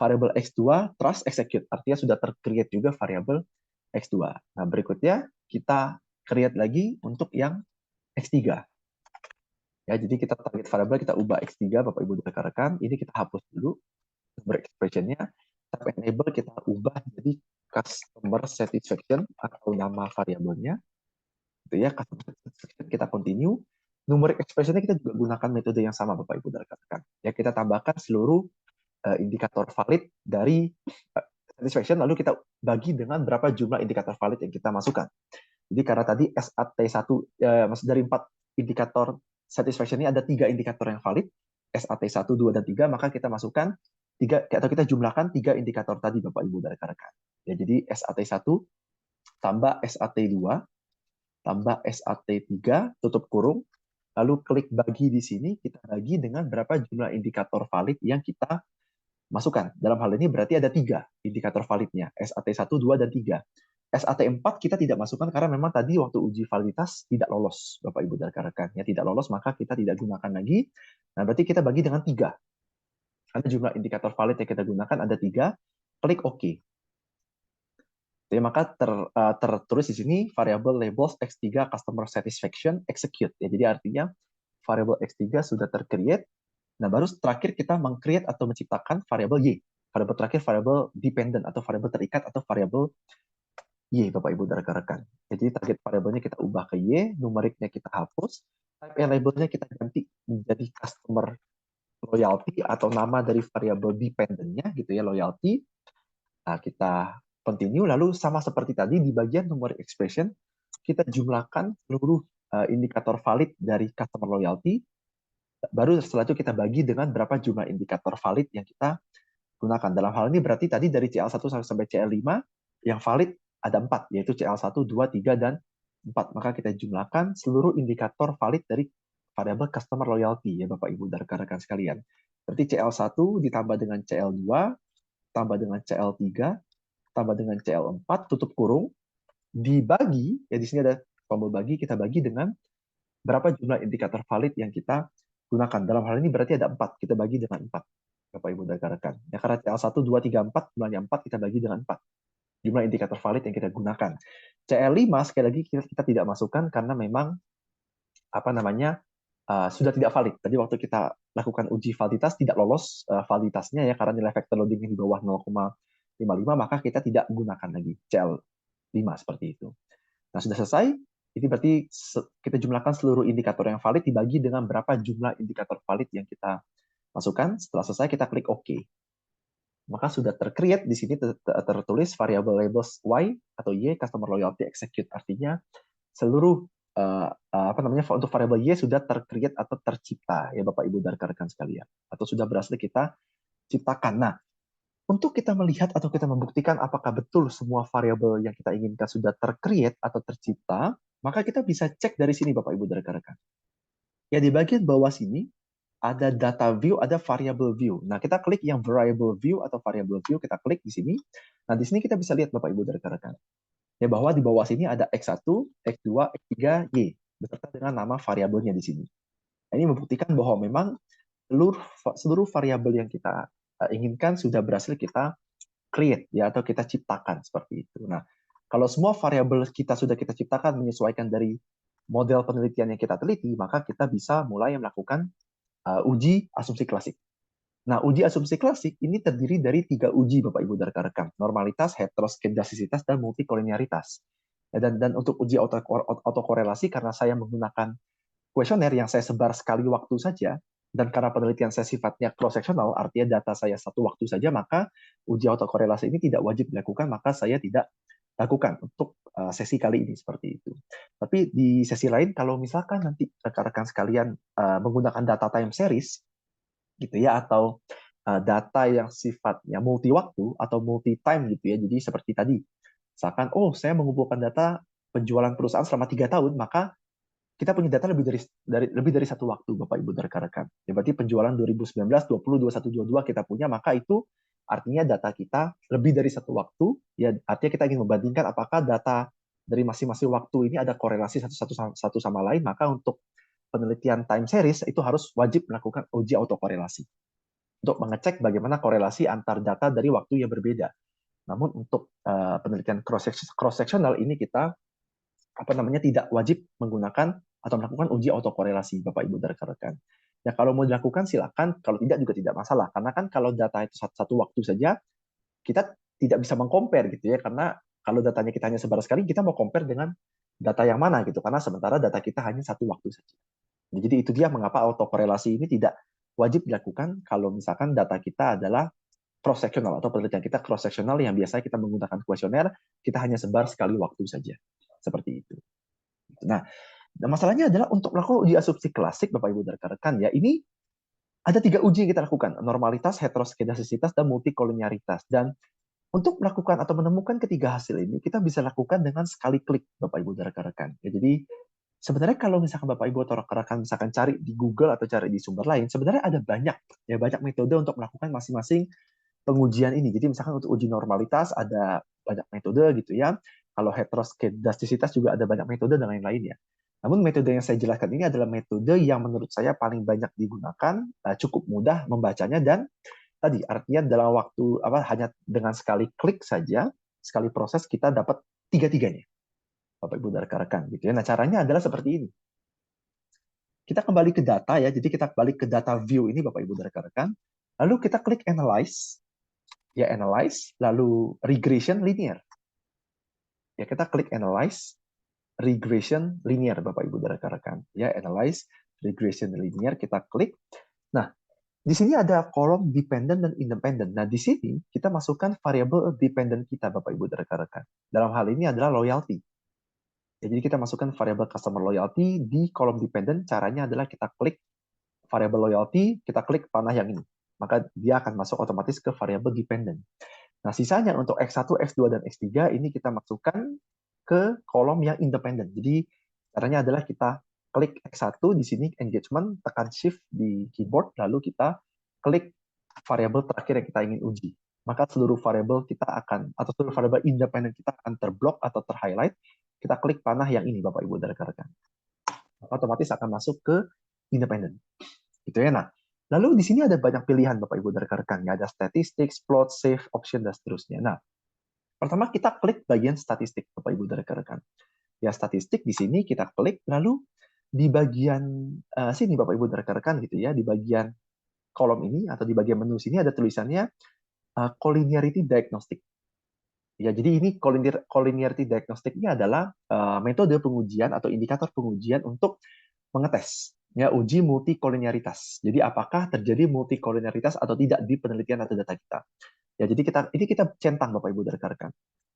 variabel X2 trust execute. Artinya sudah tercreate juga variabel X2. Nah, berikutnya kita create lagi untuk yang X3. Ya, jadi kita target variabel kita ubah X3 Bapak Ibu rekan-rekan. Ini kita hapus dulu sumber expression-nya. Type enable kita ubah jadi customer satisfaction atau nama variabelnya. Gitu ya, customer satisfaction kita continue. Numeric expression-nya kita juga gunakan metode yang sama Bapak Ibu rekan-rekan. Ya, kita tambahkan seluruh indikator valid dari satisfaction, lalu kita bagi dengan berapa jumlah indikator valid yang kita masukkan. Jadi karena tadi SAT1, dari 4 indikator satisfaction ini ada 3 indikator yang valid, SAT1, 2, dan 3, maka kita masukkan 3, atau kita jumlahkan 3 indikator tadi Bapak Ibu dan rekan-rekan. Ya, jadi SAT1 tambah SAT2 tambah SAT3 tutup kurung, lalu klik bagi di sini, kita bagi dengan berapa jumlah indikator valid yang kita masukkan. Dalam hal ini berarti ada 3 indikator validnya, SAT1, 2, dan 3. SAT4 kita tidak masukkan karena memang tadi waktu uji validitas tidak lolos, Bapak Ibu dan rekan-rekan. Ya, tidak lolos, maka kita tidak gunakan lagi. Nah, berarti kita bagi dengan 3. Karena jumlah indikator valid yang kita gunakan ada 3, klik OK. Jadi, maka tertulis di sini variable labels X3 customer satisfaction execute. Ya, jadi artinya variable X3 sudah tercreate. Nah, baru terakhir kita meng-create atau menciptakan variabel Y. Variabel terakhir variabel dependent atau variabel terikat atau variabel Y, Bapak Ibu dan rekan-rekan. Jadi target variabelnya kita ubah ke Y, numeriknya kita hapus, type labelnya kita ganti menjadi customer loyalty atau nama dari variabel dependentnya gitu ya, loyalty. Nah, kita continue, lalu sama seperti tadi di bagian numeric expression, kita jumlahkan seluruh indikator valid dari customer loyalty. Baru setelah itu kita bagi dengan berapa jumlah indikator valid yang kita gunakan. Dalam hal ini berarti tadi dari CL1 sampai CL5 yang valid ada 4, yaitu CL1, 2, 3, dan 4. Maka kita jumlahkan seluruh indikator valid dari variabel customer loyalty ya Bapak Ibu dan rekan-rekan sekalian. Berarti CL1 ditambah dengan CL2, tambah dengan CL3, tambah dengan CL4, tutup kurung, dibagi, ya di sini ada tombol bagi, kita bagi dengan berapa jumlah indikator valid yang kita gunakan. Dalam hal ini berarti ada 4, kita bagi dengan 4. Bapak Ibu dan rekan-rekan. Ya, karena CL1, 2, 3, 4, jumlahnya 4, kita bagi dengan 4. Jumlah indikator valid yang kita gunakan. CL5, sekali lagi kita tidak masukkan karena memang apa namanya sudah tidak valid. Tadi waktu kita lakukan uji validitas tidak lolos validitasnya ya karena nilai vector loading di bawah 55, maka kita tidak gunakan lagi CL5 seperti itu. Nah, sudah selesai. Ini berarti kita jumlahkan seluruh indikator yang valid dibagi dengan berapa jumlah indikator valid yang kita masukkan. Setelah selesai, kita klik OK. Maka sudah tercreate di sini tertulis variable labels Y atau Y customer loyalty execute. Artinya seluruh untuk variabel Y sudah tercreate atau tercipta ya Bapak Ibu dan rekan-rekan sekalian, atau sudah berhasil kita ciptakan. Nah, untuk kita melihat atau kita membuktikan apakah betul semua variabel yang kita inginkan sudah tercreate atau tercipta, maka kita bisa cek dari sini Bapak Ibu dan rekan-rekan. Ya, di bagian bawah sini ada data view, ada variable view. Nah, kita klik yang variable view atau variable view, kita klik di sini. Nah, di sini kita bisa lihat Bapak Ibu dan rekan-rekan. Ya, bahwa di bawah sini ada X1, X2, X3, Y beserta dengan nama variabelnya di sini. Nah, ini membuktikan bahwa memang seluruh variabel yang kita inginkan sudah berhasil kita create ya, atau kita ciptakan seperti itu. Nah, kalau semua variabel kita sudah kita ciptakan menyesuaikan dari model penelitian yang kita teliti, maka kita bisa mulai melakukan uji asumsi klasik. Nah, uji asumsi klasik ini terdiri dari 3 uji, Bapak Ibu dan rekan-rekan. Normalitas, heteroskedastisitas, dan multikolinearitas. Dan untuk uji autokorelasi, karena saya menggunakan kuesioner yang saya sebar sekali waktu saja, dan karena penelitian saya sifatnya cross-sectional, artinya data saya satu waktu saja, maka uji autokorelasi ini tidak wajib dilakukan, maka saya tidak lakukan untuk sesi kali ini seperti itu. Tapi di sesi lain, kalau misalkan nanti rekan-rekan sekalian menggunakan data time series, gitu ya, atau data yang sifatnya multi waktu atau multi time gitu ya. Jadi seperti tadi, misalkan saya mengumpulkan data penjualan perusahaan selama 3 tahun, maka kita punya data lebih dari satu waktu, Bapak Ibu dan rekan-rekan. Ya, berarti penjualan 2019, 20, 21, 22 kita punya, maka itu artinya data kita lebih dari satu waktu. Ya, artinya kita ingin membandingkan apakah data dari masing-masing waktu ini ada korelasi satu sama lain, maka untuk penelitian time series itu harus wajib melakukan uji autokorelasi untuk mengecek bagaimana korelasi antar data dari waktu yang berbeda. Namun untuk penelitian cross-sectional ini kita tidak wajib menggunakan atau melakukan uji autokorelasi, Bapak Ibu dan rekan-rekan. Ya, kalau mau dilakukan silakan, kalau tidak juga tidak masalah. Karena kan kalau data itu satu waktu saja, kita tidak bisa mengcompare gitu ya, karena kalau datanya kita hanya sebar sekali, kita mau compare dengan data yang mana gitu, karena sementara data kita hanya satu waktu saja. Jadi itu dia mengapa autokorelasi ini tidak wajib dilakukan kalau misalkan data kita adalah cross-sectional atau penelitian kita cross-sectional yang biasanya kita menggunakan kuesioner, kita hanya sebar sekali waktu saja. Seperti itu. Nah, masalahnya adalah untuk melakukan uji asumsi klasik, Bapak Ibu dan rekan-rekan, ya ini ada 3 uji yang kita lakukan, normalitas, heteroskedastisitas, dan multikolinearitas. Dan untuk melakukan atau menemukan ketiga hasil ini, kita bisa lakukan dengan sekali klik, Bapak Ibu dan rekan-rekan. Ya, jadi sebenarnya kalau misalkan Bapak Ibu atau rekan-rekan misalkan cari di Google atau cari di sumber lain, sebenarnya ada banyak metode untuk melakukan masing-masing pengujian ini. Jadi misalkan untuk uji normalitas ada banyak metode gitu ya. Kalau heteroskedastisitas juga ada banyak metode dan lain-lain ya. Namun metode yang saya jelaskan ini adalah metode yang menurut saya paling banyak digunakan, cukup mudah membacanya, dan tadi artinya dalam waktu hanya dengan sekali klik saja, sekali proses kita dapat tiga-tiganya. Bapak Ibu dan rekan-rekan gitu ya. Nah, caranya adalah seperti ini. Kita kembali ke data ya. Jadi kita balik ke data view ini Bapak Ibu dan rekan-rekan. Lalu kita klik analyze. Ya, analyze, lalu regression linear. Ya, kita klik analyze, regression linear Bapak Ibu dan rekan-rekan. Ya, analyze, regression linear, kita klik. Nah, di sini ada kolom dependent dan independent. Nah, di sini kita masukkan variabel dependent kita Bapak Ibu dan rekan-rekan. Dalam hal ini adalah loyalty. Ya, jadi kita masukkan variabel customer loyalty di kolom dependent. Caranya adalah kita klik variabel loyalty, kita klik panah yang ini. Maka dia akan masuk otomatis ke variabel dependent. Nah, sisanya untuk X1, X2, dan X3 ini kita masukkan ke kolom yang independen. Jadi, caranya adalah kita klik X1 di sini engagement, tekan shift di keyboard, lalu kita klik variabel terakhir yang kita ingin uji. Maka seluruh variabel kita akan, atau seluruh variabel independen kita akan terblok atau terhighlight. Kita klik panah yang ini, Bapak Ibu dan rekan-rekan. Maka otomatis akan masuk ke independen. Gitu ya. Nah, lalu di sini ada banyak pilihan Bapak Ibu dan rekan-rekan. Ada statistik, plot, save, option, dan seterusnya. Nah, pertama kita klik bagian statistik Bapak Ibu dan rekan-rekan. Ya, statistik di sini kita klik, lalu di bagian sini Bapak Ibu dan rekan-rekan gitu ya, di bagian kolom ini atau di bagian menu sini ada tulisannya collinearity diagnostic. Ya, jadi ini collinearity diagnostic ini adalah metode pengujian atau indikator pengujian untuk mengetes ya uji multikoliniaritas. Jadi apakah terjadi multikoliniaritas atau tidak di penelitian atau data kita. Ya, jadi kita centang Bapak Ibu dan rekan-rekan.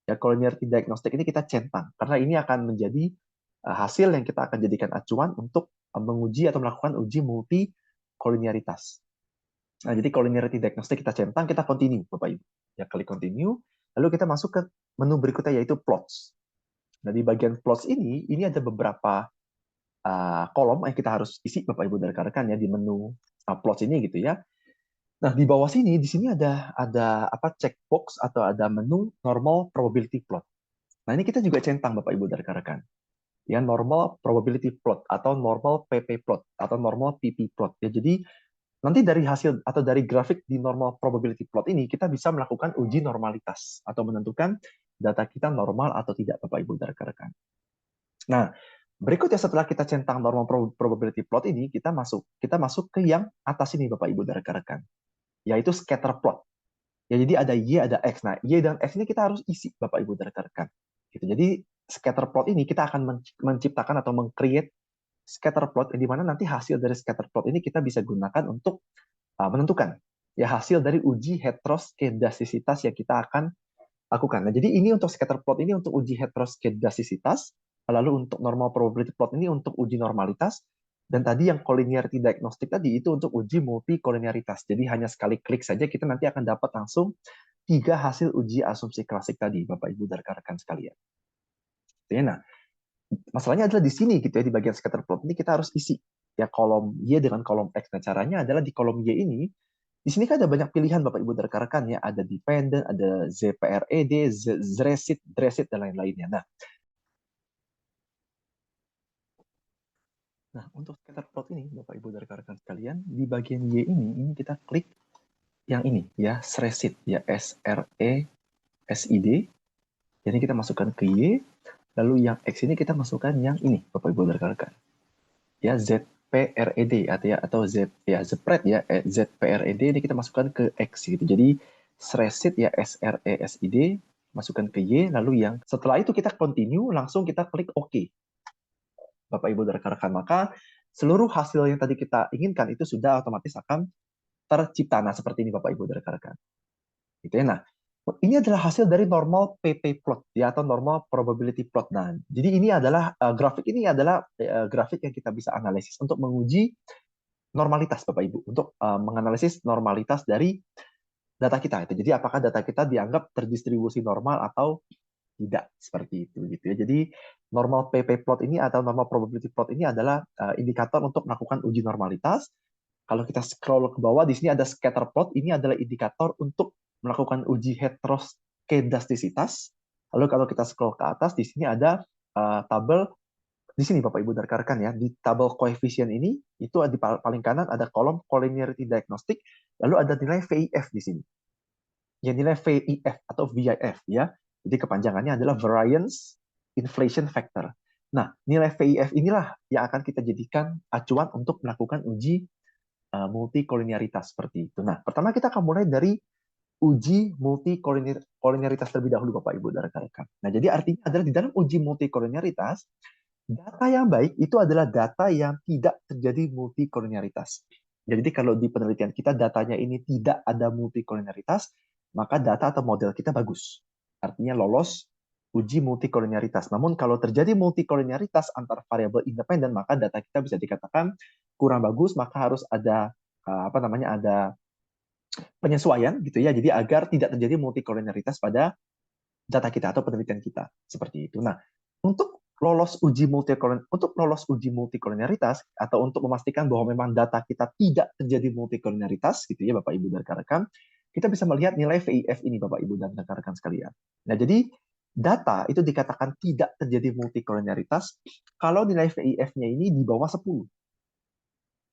Ya, collinearity diagnostic ini kita centang karena ini akan menjadi hasil yang kita akan jadikan acuan untuk menguji atau melakukan uji multikoliniaritas. Nah, jadi collinearity diagnostic kita centang, kita continue Bapak Ibu. Ya, klik continue, lalu kita masuk ke menu berikutnya yaitu plots. Nah, di bagian plots ini ada beberapa kolom yang kita harus isi Bapak Ibu dan rekan-rekan ya di menu plots ini gitu ya. Nah, di bawah sini di sini ada apa checkbox atau ada menu normal probability plot. Nah, ini kita juga centang Bapak Ibu dan rekan-rekan. Ya, normal probability plot atau normal PP plot atau normal PP plot. Ya, jadi nanti dari hasil atau dari grafik di normal probability plot ini kita bisa melakukan uji normalitas atau menentukan data kita normal atau tidak Bapak Ibu dan rekan-rekan. Nah, berikutnya setelah kita centang normal probability plot ini kita masuk ke yang atas ini Bapak Ibu dan rekan-rekan, yaitu scatter plot. Ya, jadi ada Y, ada X. Nah, Y dan X ini kita harus isi Bapak Ibu dan rekan-rekan. Gitu. Jadi scatter plot ini kita akan menciptakan atau meng-create scatter plot di mana nanti hasil dari scatter plot ini kita bisa gunakan untuk menentukan ya hasil dari uji heteroskedastisitas yang kita akan lakukan. Nah, jadi ini untuk scatter plot ini untuk uji heteroskedastisitas, lalu untuk normal probability plot ini untuk uji normalitas, dan tadi yang collinearity diagnostic tadi itu untuk uji multikoliniaritas. Jadi hanya sekali klik saja kita nanti akan dapat langsung 3 hasil uji asumsi klasik tadi, Bapak Ibu dan rekan-rekan sekalian. Nah, masalahnya adalah di sini gitu ya, di bagian scatter plot ini kita harus isi ya kolom Y dengan kolom X. Nah, caranya adalah di kolom Y ini di sini kan ada banyak pilihan Bapak Ibu dan rekan-rekan ya, ada dependent, ada ZPRED, Zresit, Dresit dan lain-lainnya. Nah, untuk scatter plot ini Bapak Ibu dan rekan-rekan sekalian, di bagian Y ini kita klik yang ini ya, Zresit ya, SRESID. Jadi kita masukkan ke Y, lalu yang X ini kita masukkan yang ini Bapak Ibu dan rekan-rekan. Ya, ZPRED atau Z ya Zpred ya, ZPRED ini kita masukkan ke X gitu. Jadi Zresit ya, SRESID, masukkan ke Y, lalu yang setelah itu kita continue, langsung kita klik OK. Bapak Ibu dan rekan-rekan, maka seluruh hasil yang tadi kita inginkan itu sudah otomatis akan tercipta. Nah, seperti ini Bapak Ibu dan rekan-rekan. Gitu ya. Nah, ini adalah hasil dari normal PP plot ya atau normal probability plot. Nah, jadi ini adalah grafik ini adalah grafik yang kita bisa analisis untuk menguji normalitas Bapak Ibu, untuk menganalisis normalitas dari data kita itu. Jadi apakah data kita dianggap terdistribusi normal atau tidak, seperti itu gitu ya. Jadi normal PP plot ini atau normal probability plot ini adalah indikator untuk melakukan uji normalitas. Kalau kita scroll ke bawah, di sini ada scatter plot. Ini adalah indikator untuk melakukan uji heteroskedastisitas. Lalu kalau kita scroll ke atas, di sini ada tabel. Di sini Bapak Ibu dan rekan-rekan ya, di tabel koefisien ini, itu di paling kanan ada kolom collinearity diagnostic, lalu ada nilai VIF di sini. Ya, nilai VIF atau VIF ya. Jadi kepanjangannya adalah Variance Inflation Factor. Nah, nilai VIF inilah yang akan kita jadikan acuan untuk melakukan uji multikoliniaritas seperti itu. Nah, pertama kita akan mulai dari uji multikoliniaritas terlebih dahulu Bapak Ibu dan rekan-rekan. Nah, jadi artinya adalah di dalam uji multikoliniaritas, data yang baik itu adalah data yang tidak terjadi multikoliniaritas. Jadi kalau di penelitian kita datanya ini tidak ada multikoliniaritas, maka data atau model kita bagus. Artinya lolos uji multikoliniaritas. Namun kalau terjadi multikoliniaritas antar variabel independen, maka data kita bisa dikatakan kurang bagus, maka harus ada ada penyesuaian gitu ya. Jadi agar tidak terjadi multikoliniaritas pada data kita atau penelitian kita seperti itu. Nah, untuk lolos uji multikoliniaritas atau untuk memastikan bahwa memang data kita tidak terjadi multikoliniaritas gitu ya Bapak Ibu dan rekan-rekan, kita bisa melihat nilai VIF ini Bapak Ibu dan rekan-rekan sekalian. Nah, jadi data itu dikatakan tidak terjadi multikoliniaritas kalau nilai VIF-nya ini di bawah 10.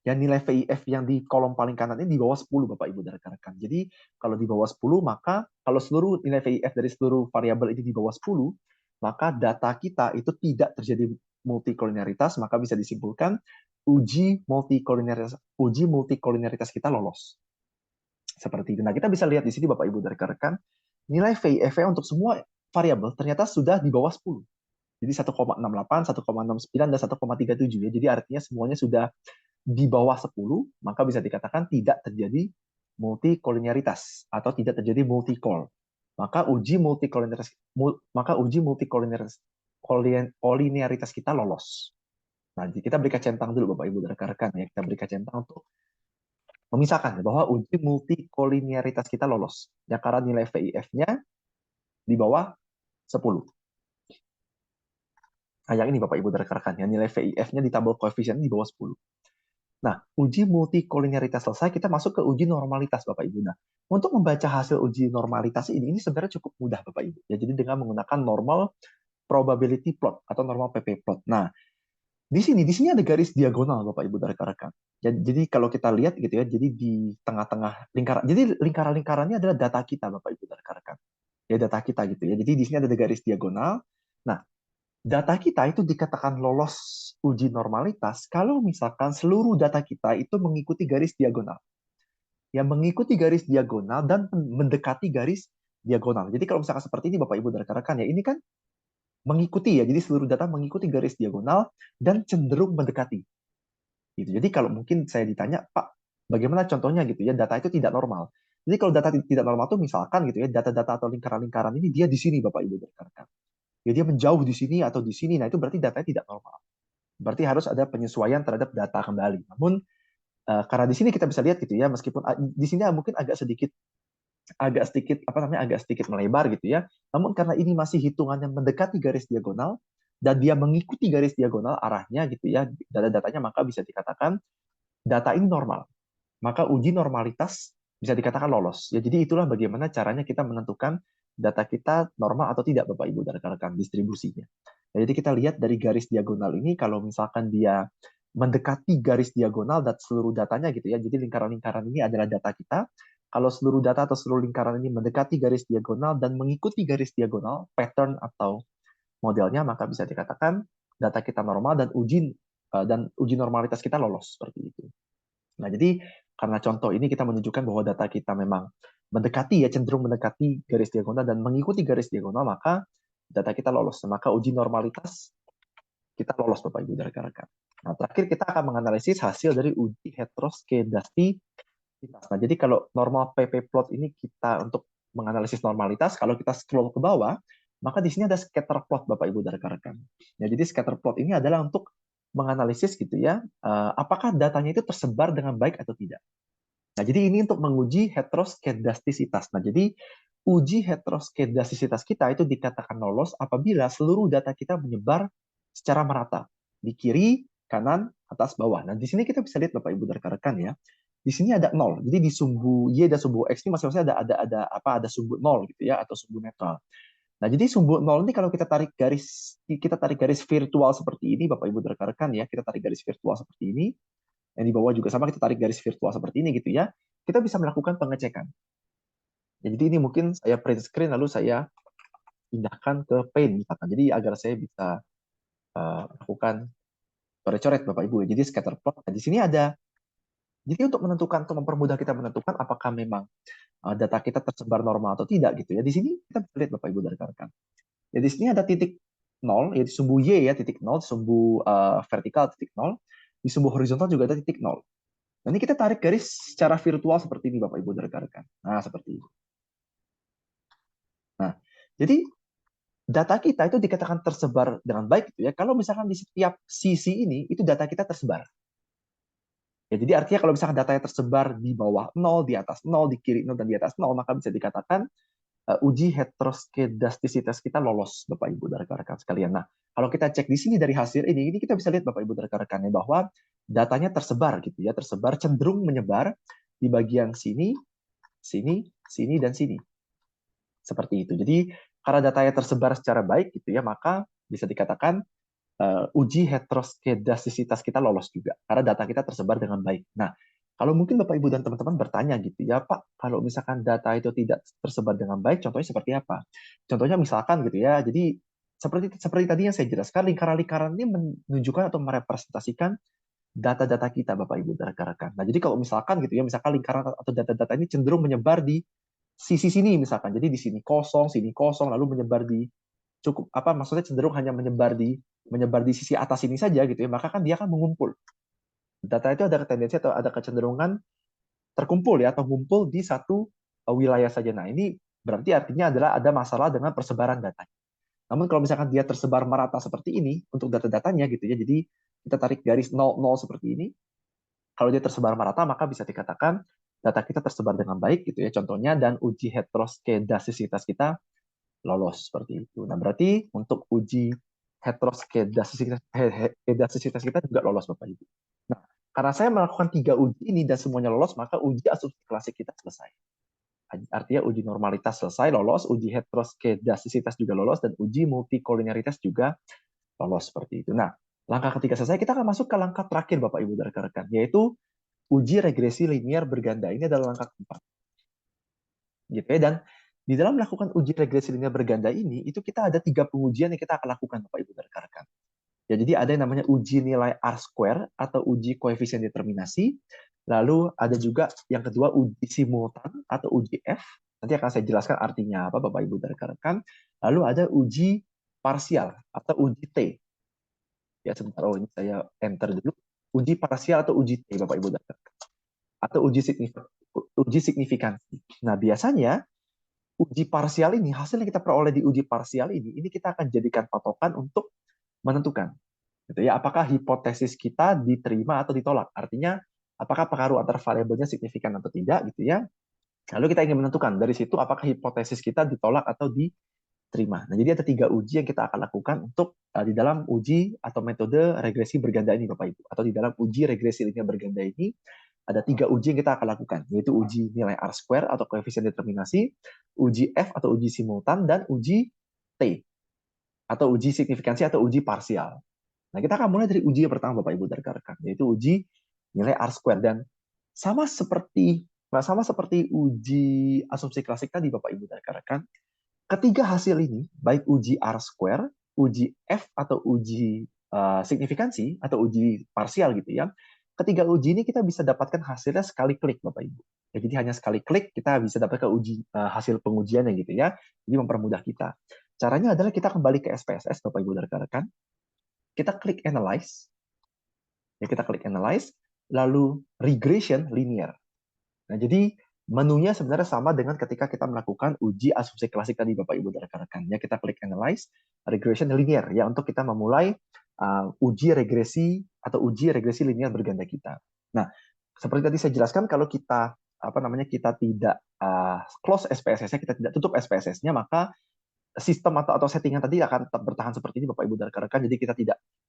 Ya, nilai VIF yang di kolom paling kanan ini di bawah 10 Bapak Ibu dan rekan-rekan. Jadi kalau di bawah 10 maka kalau seluruh nilai VIF dari seluruh variabel ini di bawah 10, maka data kita itu tidak terjadi multikoliniaritas, maka bisa disimpulkan uji multikoliniaritas kita lolos. Seperti itu. Nah, kita bisa lihat di sini Bapak Ibu dan rekan-rekan, nilai VIF-nya untuk semua variabel ternyata sudah di bawah 10. Jadi 1,68, 1,69, dan 1,37 ya. Jadi artinya semuanya sudah di bawah 10, maka bisa dikatakan tidak terjadi multikoliniaritas atau tidak terjadi multicol. Maka uji multikoliniaritas kita lolos. Nah, kita beri centang dulu Bapak Ibu dan rekan-rekan ya. Kita beri centang untuk memisahkan bahwa uji multikoliniaritas kita lolos. Ya karena nilai VIF-nya di bawah 10. Nah, yang ini Bapak Ibu dan rekan-rekan ya, nilai VIF-nya di tabel koefisien di bawah 10. Nah, uji multikoliniaritas selesai, kita masuk ke uji normalitas Bapak Ibu. Nah, untuk membaca hasil uji normalitas ini sebenarnya cukup mudah Bapak Ibu. Ya, jadi dengan menggunakan normal probability plot atau normal PP plot. Nah, di sini ada garis diagonal Bapak Ibu dan rekan-rekan. Jadi kalau kita lihat gitu ya, jadi di tengah-tengah lingkaran, jadi lingkaran-lingkarannya adalah data kita Bapak Ibu dan rekan-rekan. Ya, data kita gitu ya. Jadi di sini ada garis diagonal. Nah, data kita itu dikatakan lolos uji normalitas kalau misalkan seluruh data kita itu mengikuti garis diagonal. Yang mengikuti garis diagonal dan mendekati garis diagonal. Jadi kalau misalkan seperti ini Bapak Ibu dan rekan-rekan ya, ini kan mengikuti ya. Jadi seluruh data mengikuti garis diagonal dan cenderung mendekati. Gitu. Jadi kalau mungkin saya ditanya, Pak, bagaimana contohnya gitu ya, data itu tidak normal. Jadi kalau data tidak normal itu misalkan gitu ya, data-data atau lingkaran-lingkaran ini dia di sini Bapak Ibu dan rekan-rekan. Ya, dia menjauh di sini atau di sini. Nah, itu berarti datanya tidak normal. Berarti harus ada penyesuaian terhadap data kembali. Namun karena di sini kita bisa lihat gitu ya, meskipun di sini mungkin agak sedikit melebar gitu ya. Namun karena ini masih hitungannya mendekati garis diagonal dan dia mengikuti garis diagonal arahnya gitu ya, data-datanya, maka bisa dikatakan data ini normal. Maka uji normalitas bisa dikatakan lolos. Ya, jadi itulah bagaimana caranya kita menentukan data kita normal atau tidak Bapak Ibu dan rekan-rekan distribusinya. Nah, jadi kita lihat dari garis diagonal ini, kalau misalkan dia mendekati garis diagonal dan seluruh datanya gitu ya. Jadi lingkaran-lingkaran ini adalah data kita. Kalau seluruh data atau seluruh lingkaran ini mendekati garis diagonal dan mengikuti garis diagonal, pattern atau modelnya, maka bisa dikatakan data kita normal dan uji normalitas kita lolos seperti itu. Nah, jadi karena contoh ini kita menunjukkan bahwa data kita memang mendekati ya, cenderung mendekati garis diagonal dan mengikuti garis diagonal, maka data kita lolos. Maka uji normalitas kita lolos Bapak Ibu dan rekan-rekan. Nah, terakhir kita akan menganalisis hasil dari uji heteroskedastisitas. Nah, jadi kalau normal PP plot ini kita untuk menganalisis normalitas, kalau kita scroll ke bawah, maka di sini ada scatter plot Bapak Ibu dan rekan-rekan. Ya, jadi scatter plot ini adalah untuk menganalisis gitu ya, apakah datanya itu tersebar dengan baik atau tidak. Nah, jadi ini untuk menguji heteroskedastisitas. Nah, jadi uji heteroskedastisitas kita itu dikatakan lolos apabila seluruh data kita menyebar secara merata di kiri, kanan, atas, bawah. Nah, di sini kita bisa lihat Bapak Ibu dan rekan-rekan ya. Di sini ada 0. Jadi di sumbu Y dan sumbu X ini masing-masing ada sumbu 0 gitu ya, atau sumbu netral. Nah, jadi sumbu 0 ini kalau kita tarik garis virtual seperti ini Bapak Ibu dan rekan-rekan ya, kita tarik garis virtual seperti ini. Yang di bawah juga sama, kita tarik garis virtual seperti ini gitu ya. Kita bisa melakukan pengecekan. Jadi ini mungkin saya print screen lalu saya pindahkan ke Paint misalkan. Jadi agar saya bisa lakukan coret-coret Bapak Ibu. Jadi scatter plot. Nah, di sini ada. Jadi untuk mempermudah kita menentukan apakah memang data kita tersebar normal atau tidak gitu ya. Di sini kita bisa lihat Bapak Ibu dan rekan-rekan. Jadi di sini ada titik 0, yaitu sumbu Y ya, titik 0, sumbu vertikal titik 0, di sumbu horizontal juga ada titik 0. Nah, ini kita tarik garis secara virtual seperti ini Bapak Ibu dan rekan-rekan. Nah, seperti ini. Nah, jadi data kita itu dikatakan tersebar dengan baik gitu ya. Kalau misalkan di setiap sisi ini itu data kita tersebar. Ya, jadi artinya kalau misalkan datanya tersebar di bawah 0, di atas 0, di kiri 0, dan di atas 0, maka bisa dikatakan uji heteroskedastisitas kita lolos, Bapak Ibu dan rekan-rekan sekalian. Nah, kalau kita cek di sini dari hasil ini kita bisa lihat Bapak Ibu dan rekan-rekannya bahwa datanya tersebar gitu ya, tersebar cenderung menyebar di bagian sini, sini, sini, dan sini. Seperti itu. Jadi karena datanya tersebar secara baik gitu ya, maka bisa dikatakan uji heteroskedastisitas kita lolos juga karena data kita tersebar dengan baik. Nah, kalau mungkin Bapak Ibu dan teman-teman bertanya gitu ya, Pak, kalau misalkan data itu tidak tersebar dengan baik, contohnya seperti apa? Contohnya misalkan gitu ya, jadi seperti tadi yang saya jelaskan, lingkaran-lingkaran ini menunjukkan atau merepresentasikan data-data kita, Bapak Ibu dan rekan-rekan. Nah, jadi kalau misalkan gitu ya, misalkan lingkaran atau data-data ini cenderung menyebar di sisi sini misalkan. Jadi di sini kosong, lalu menyebar di cukup apa maksudnya cenderung hanya menyebar di sisi atas ini saja gitu ya, maka kan dia akan mengumpul. Data itu ada tendensi atau ada kecenderungan terkumpul ya atau ngumpul di satu wilayah saja. Nah, ini berarti artinya adalah ada masalah dengan persebaran data. Namun kalau misalkan dia tersebar merata seperti ini untuk data-datanya gitu ya, jadi kita tarik garis 00 seperti ini, kalau dia tersebar merata maka bisa dikatakan data kita tersebar dengan baik gitu ya contohnya, dan uji heteroskedasisitas kita lolos seperti itu. Nah, berarti untuk uji heteroskedasisitas kita juga lolos Bapak Ibu. Nah, karena saya melakukan 3 uji ini dan semuanya lolos, maka uji asumsi klasik kita selesai. Artinya uji normalitas selesai, lolos, uji heteroskedasisitas juga lolos, dan uji multikoliniaritas juga lolos seperti itu. Nah, langkah ketiga selesai, kita akan masuk ke langkah terakhir Bapak Ibu dan rekan-rekan, yaitu uji regresi linier berganda. Ini adalah langkah keempat. Gitu ya. Dan di dalam melakukan uji regresi linier berganda ini, itu kita ada 3 pengujian yang kita akan lakukan Bapak Ibu dan rekan-rekan. Ya, jadi ada yang namanya uji nilai R-square atau uji koefisien determinasi. Lalu ada juga yang kedua uji simultan atau uji F. Nanti akan saya jelaskan artinya apa Bapak Ibu dan rekan-rekan. Lalu ada uji parsial atau uji T. Ya sebentar, ini saya enter dulu. Uji parsial atau uji T Bapak Ibu dan rekan-rekan. Atau uji signifikansi. Nah, biasanya uji parsial ini, hasil yang kita peroleh di uji parsial ini kita akan jadikan patokan untuk menentukan gitu ya, apakah hipotesis kita diterima atau ditolak. Artinya, apakah pengaruh antar variabelnya signifikan atau tidak gitu ya. Lalu kita ingin menentukan dari situ apakah hipotesis kita ditolak atau diterima. Nah, jadi ada 3 uji yang kita akan lakukan untuk di dalam uji atau metode regresi berganda ini Bapak Ibu. Atau di dalam uji regresi linear berganda ini ada 3 uji yang kita akan lakukan, yaitu uji nilai R-square atau koefisien determinasi, uji F atau uji simultan, dan uji T atau uji signifikansi atau uji parsial. Nah, kita akan mulai dari uji yang pertama Bapak Ibu dan rekan-rekan, yaitu uji nilai R-square. Dan sama seperti uji asumsi klasik tadi Bapak Ibu dan rekan-rekan, ketiga hasil ini, baik uji R-square, uji F atau uji signifikansi atau uji parsial gitu ya, ketiga uji ini kita bisa dapatkan hasilnya sekali klik Bapak Ibu. Ya, jadi hanya sekali klik kita bisa dapatkan hasil pengujiannya gitu ya. Jadi mempermudah kita. Caranya adalah kita kembali ke SPSS Bapak Ibu dan rekan-rekan. Kita klik analyze, ya kita klik analyze, lalu regression linear. Nah, jadi menunya sebenarnya sama dengan ketika kita melakukan uji asumsi klasik tadi Bapak Ibu dan rekan-rekan. Ya, kita klik analyze, regression linear ya untuk kita memulai uji regresi linear berganda kita. Nah, seperti tadi saya jelaskan, kalau kita kita tidak close SPSS-nya, kita tidak tutup SPSS-nya, maka sistem atau settingan tadi akan tetap bertahan seperti ini Bapak Ibu dan rekan-rekan. Jadi kita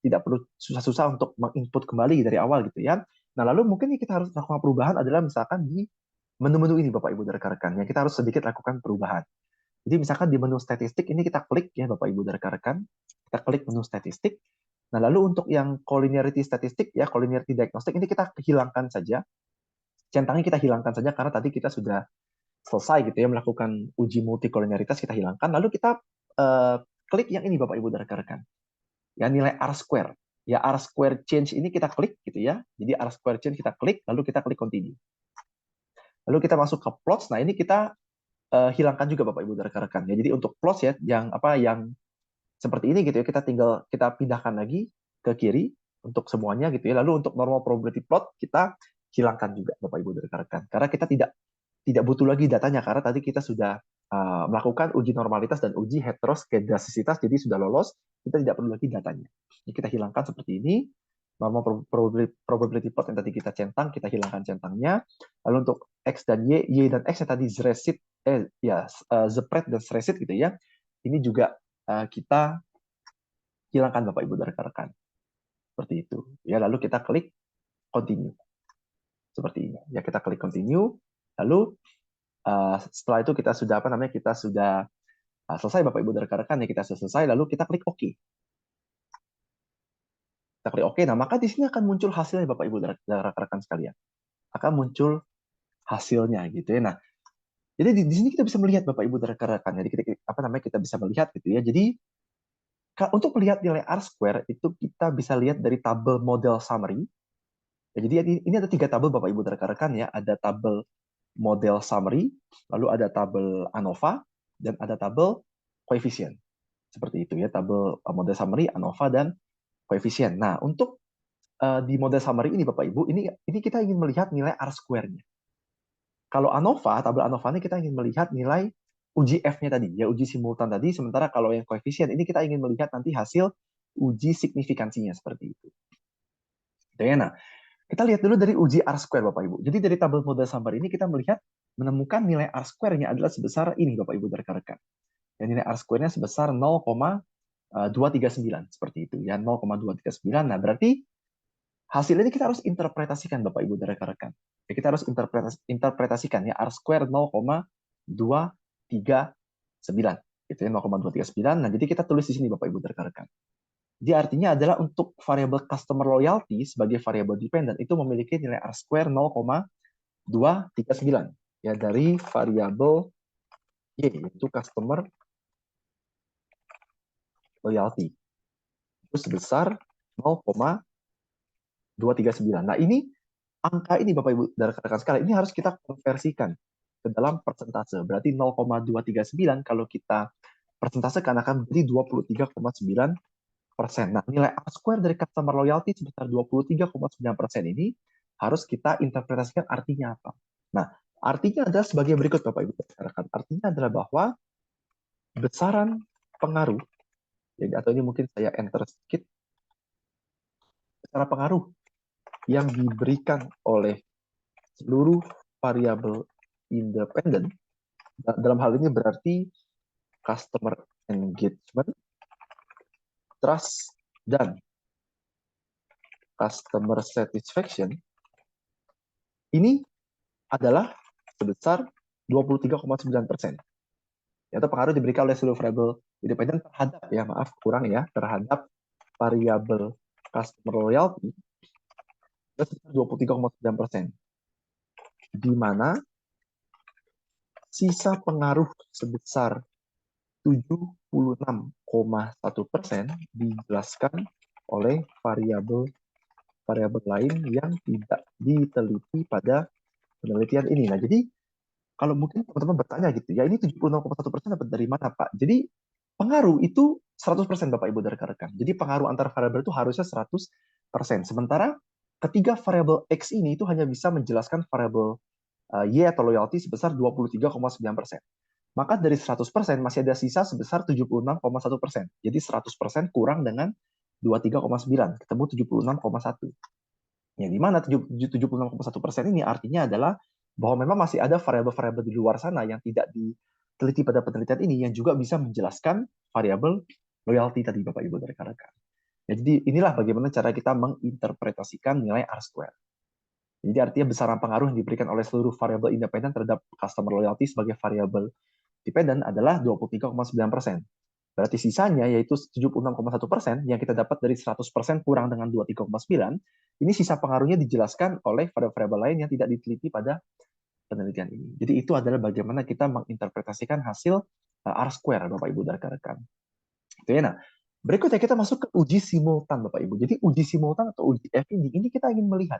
tidak perlu susah-susah untuk menginput kembali dari awal gitu ya. Nah, lalu mungkin kita harus lakukan perubahan adalah misalkan di menu-menu ini Bapak Ibu dan rekan-rekan. Yang kita harus sedikit lakukan perubahan. Jadi misalkan di menu statistik ini kita klik ya Bapak Ibu dan rekan-rekan. Kita klik menu statistik. Nah, lalu untuk yang collinearity statistik ya, collinearity diagnostic ini kita hilangkan saja. Centangnya kita hilangkan saja karena tadi kita sudah selesai gitu ya melakukan uji multikoliniaritas, kita hilangkan. Lalu kita klik yang ini Bapak Ibu dan rekan-rekan. Ya, nilai R-square. Ya, R-square change ini kita klik gitu ya. Jadi R-square change kita klik, lalu kita klik continue. Lalu kita masuk ke plots. Nah, ini kita hilangkan juga Bapak Ibu dan rekan-rekan. Ya, jadi untuk plots ya yang seperti ini gitu ya, kita pindahkan lagi ke kiri untuk semuanya gitu ya. Lalu untuk normal probability plot kita hilangkan juga Bapak Ibu dan rekan-rekan. Karena kita tidak butuh lagi datanya karena tadi kita sudah melakukan uji normalitas dan uji heteroskedasisitas, jadi sudah lolos, kita tidak perlu lagi datanya. Jadi kita hilangkan seperti ini, normal probability plot yang tadi kita centang, kita hilangkan centangnya. Lalu untuk X dan Y dan X yang tadi Zresit, Zepret dan Zresit gitu ya, ini juga kita hilangkan Bapak Ibu dan rekan-rekan. Seperti itu. Ya, lalu kita klik continue. Seperti ini. Ya, kita klik continue, lalu setelah itu kita sudah selesai Bapak Ibu dan rekan-rekan, ya kita selesai, lalu kita klik OK. Kita klik OK. Nah, maka di sini akan muncul hasilnya Bapak Ibu dan rekan-rekan sekalian. Akan muncul hasilnya gitu ya. Nah, jadi di sini kita bisa melihat Bapak Ibu dan rekan-rekan. Jadi kita bisa melihat gitu ya. Jadi untuk melihat nilai R-square itu kita bisa lihat dari tabel model summary. Ya, jadi ini ada 3 tabel Bapak Ibu dan rekan-rekan ya. Ada tabel model summary, lalu ada tabel ANOVA, dan ada tabel koefisien. Seperti itu ya, tabel model summary, ANOVA, dan koefisien. Nah, untuk di model summary ini Bapak Ibu, ini kita ingin melihat nilai R-square-nya. Kalau ANOVA, tabel ANOVA ini kita ingin melihat nilai uji F-nya tadi, ya uji simultan tadi, sementara kalau yang koefisien ini kita ingin melihat nanti hasil uji signifikansinya seperti itu. Nah, kita lihat dulu dari uji R-square Bapak Ibu. Jadi dari tabel model summary ini kita melihat menemukan nilai R-square-nya adalah sebesar ini Bapak Ibu dan rekan-rekan. Dan nilai R-square-nya sebesar 0,239 seperti itu ya, 0,239. Nah, berarti hasil ini kita harus interpretasikan Bapak Ibu dan rekan-rekan. Ya, kita harus interpretasikan ya R-square 0,239. Itu ya 0,239. Nah, jadi kita tulis di sini Bapak Ibu dan rekan-rekan. Jadi artinya adalah untuk variabel customer loyalty sebagai variabel dependent itu memiliki nilai R-square 0,239 ya dari variabel Y yaitu customer loyalty. Itu sebesar 0,239. Nah, ini angka ini Bapak Ibu dan rekan-rekan sekalian ini harus kita konversikan ke dalam persentase. Berarti 0,239 kalau kita persentasekan akan menjadi 23,9%. Nah, nilai R-square dari customer loyalty sebesar 23,9% ini harus kita interpretasikan artinya apa. Nah, artinya adalah sebagai berikut Bapak Ibu. Artinya adalah bahwa besaran pengaruh, atau ini mungkin saya enter sedikit, besaran pengaruh yang diberikan oleh seluruh variabel independen, dalam hal ini berarti customer engagement, trust, dan customer satisfaction, ini adalah sebesar 23,9%. Yaitu pengaruh diberikan oleh seluruh variabel independen terhadap, terhadap variabel customer loyalty sebesar 23,9%. Di mana sisa pengaruh sebesar 76,1% dijelaskan oleh variabel lain yang tidak diteliti pada penelitian ini. Nah, jadi kalau mungkin teman-teman bertanya gitu, ya ini 76,1% dapat dari mana, Pak? Jadi pengaruh itu 100% Bapak Ibu dan rekan-rekan. Jadi pengaruh antar variabel itu harusnya 100%. Sementara ketiga variabel X ini itu hanya bisa menjelaskan variabel Y atau loyalty sebesar 23,9%. Maka dari 100% masih ada sisa sebesar 76,1%. Jadi 100% kurang dengan 23,9, ketemu 76,1. Ya, di mana 76,1% ini artinya adalah bahwa memang masih ada variabel-variabel di luar sana yang tidak diteliti pada penelitian ini yang juga bisa menjelaskan variabel loyalty tadi Bapak Ibu dan rekan-rekan. Ya, jadi inilah bagaimana cara kita menginterpretasikan nilai R-square. Jadi artinya besaran pengaruh yang diberikan oleh seluruh variabel independen terhadap customer loyalty sebagai variabel dependen adalah 23,9%. Berarti sisanya yaitu 76,1% yang kita dapat dari 100% kurang dengan 23,9, ini sisa pengaruhnya dijelaskan oleh variabel lain yang tidak diteliti pada penelitian ini. Jadi itu adalah bagaimana kita menginterpretasikan hasil R-square Bapak Ibu dan rekan-rekan. Itu ya. Nah, berikutnya kita masuk ke uji simultan Bapak Ibu. Jadi uji simultan atau uji F ini kita ingin melihat.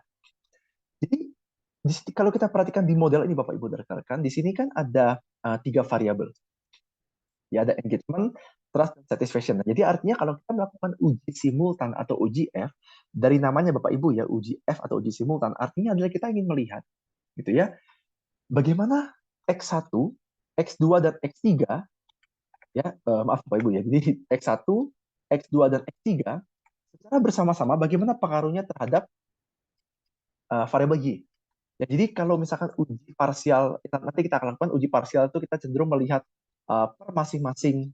Jadi kalau kita perhatikan di model ini Bapak Ibu dan rekan-rekan, di sini kan ada 3 variabel. Ya, ada engagement, trust, dan satisfaction. Nah, jadi artinya kalau kita melakukan uji simultan atau uji F, dari namanya Bapak Ibu ya, uji F atau uji simultan, artinya adalah kita ingin melihat gitu ya, bagaimana X1, X2, dan X3, ya, maaf Bapak Ibu ya, jadi X1, X2, dan X3, secara bersama-sama bagaimana pengaruhnya terhadap variabel Y. Ya, jadi kalau misalkan uji parsial, nanti kita akan lakukan uji parsial itu kita cenderung melihat per masing-masing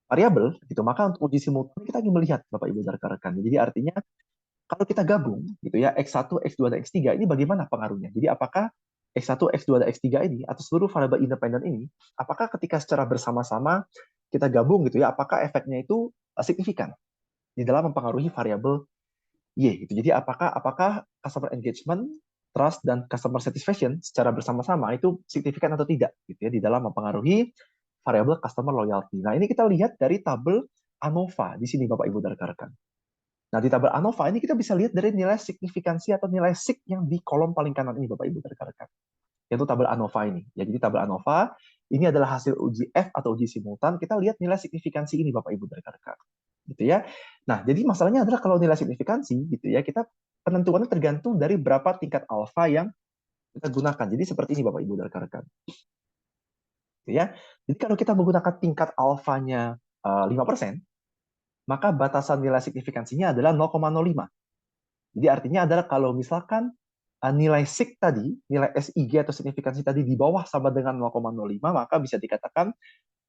variabel gitu. Maka untuk uji simultan kita ingin melihat Bapak Ibu dan rekan-rekan. Jadi artinya kalau kita gabung gitu ya X1, X2 dan X3 ini bagaimana pengaruhnya? Jadi apakah X1, X2 dan X3 ini atau seluruh variabel independen ini apakah ketika secara bersama-sama kita gabung gitu ya apakah efeknya itu signifikan di dalam mempengaruhi variabel Y gitu. Jadi apakah customer engagement, trust, dan customer satisfaction secara bersama-sama itu signifikan atau tidak gitu ya di dalam mempengaruhi variabel customer loyalty. Nah, ini kita lihat dari tabel ANOVA di sini Bapak Ibu dan rekan-rekan. Nah, di tabel ANOVA ini kita bisa lihat dari nilai signifikansi atau nilai sig yang di kolom paling kanan ini, Bapak Ibu dan rekan-rekan. Yaitu tabel ANOVA ini. Ya, jadi tabel ANOVA ini adalah hasil uji F atau uji simultan. Kita lihat nilai signifikansi ini, Bapak Ibu dan rekan-rekan. Gitu ya. Nah, jadi masalahnya adalah kalau nilai signifikansi gitu ya, kita penentuannya tergantung dari berapa tingkat alfa yang kita gunakan. Jadi seperti ini Bapak Ibu dan rekan-rekan. Gitu ya. Jadi kalau kita menggunakan tingkat alfanya 5%, maka batasan nilai signifikansinya adalah 0,05. Jadi artinya adalah kalau misalkan nilai sig tadi, nilai SIG atau signifikansi tadi di bawah sama dengan 0,05, maka bisa dikatakan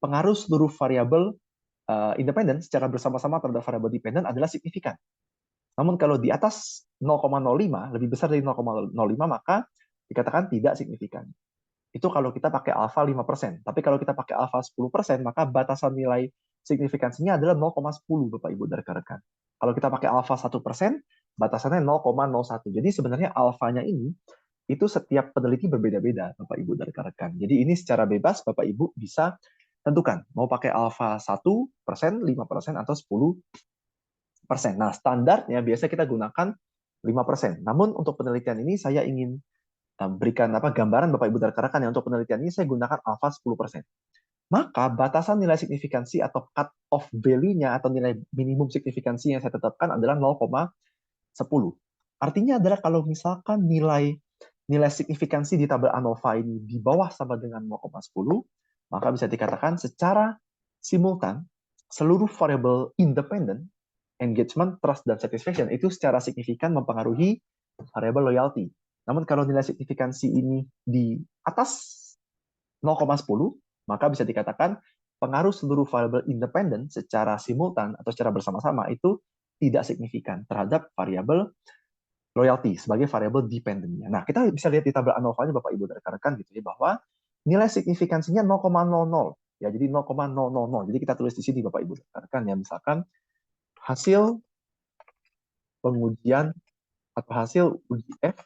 pengaruh seluruh variabel independen secara bersama-sama terhadap variabel dependen adalah signifikan. Namun kalau di atas 0,05, lebih besar dari 0,05, maka dikatakan tidak signifikan. Itu kalau kita pakai alfa 5%. Tapi kalau kita pakai alfa 10%, maka batasan nilai signifikansinya adalah 0,10, Bapak Ibu dan rekan-rekan. Kalau kita pakai alfa 1%, batasannya 0,01. Jadi sebenarnya alfanya ini, itu setiap peneliti berbeda-beda, Bapak Ibu dan rekan-rekan. Jadi ini secara bebas, Bapak Ibu bisa tentukan, mau pakai alfa 1%, 5%, atau 10%. Nah, standarnya biasa kita gunakan 5%. Namun untuk penelitian ini, saya ingin berikan gambaran Bapak Ibu dan rekan-rekan ya, untuk penelitian ini saya gunakan alfa 10%. Maka batasan nilai signifikansi atau cut off value-nya atau nilai minimum signifikansi yang saya tetapkan adalah 0,10. Artinya adalah kalau misalkan nilai signifikansi di tabel ANOVA ini di bawah sama dengan 0,10, maka bisa dikatakan secara simultan seluruh variabel independen, engagement, trust, dan satisfaction itu secara signifikan mempengaruhi variabel loyalty. Namun kalau nilai signifikansi ini di atas 0,10, maka bisa dikatakan pengaruh seluruh variabel independen secara simultan atau secara bersama-sama itu tidak signifikan terhadap variabel loyalty sebagai variabel dependennya. Nah, kita bisa lihat di tabel ANOVA-nya Bapak Ibu dan rekan-rekan gitu ya, bahwa nilai signifikansinya 0,00. Ya, jadi 0,000. Jadi kita tulis di sini Bapak Ibu dan rekan-rekan ya, misalkan hasil pengujian atau hasil uji F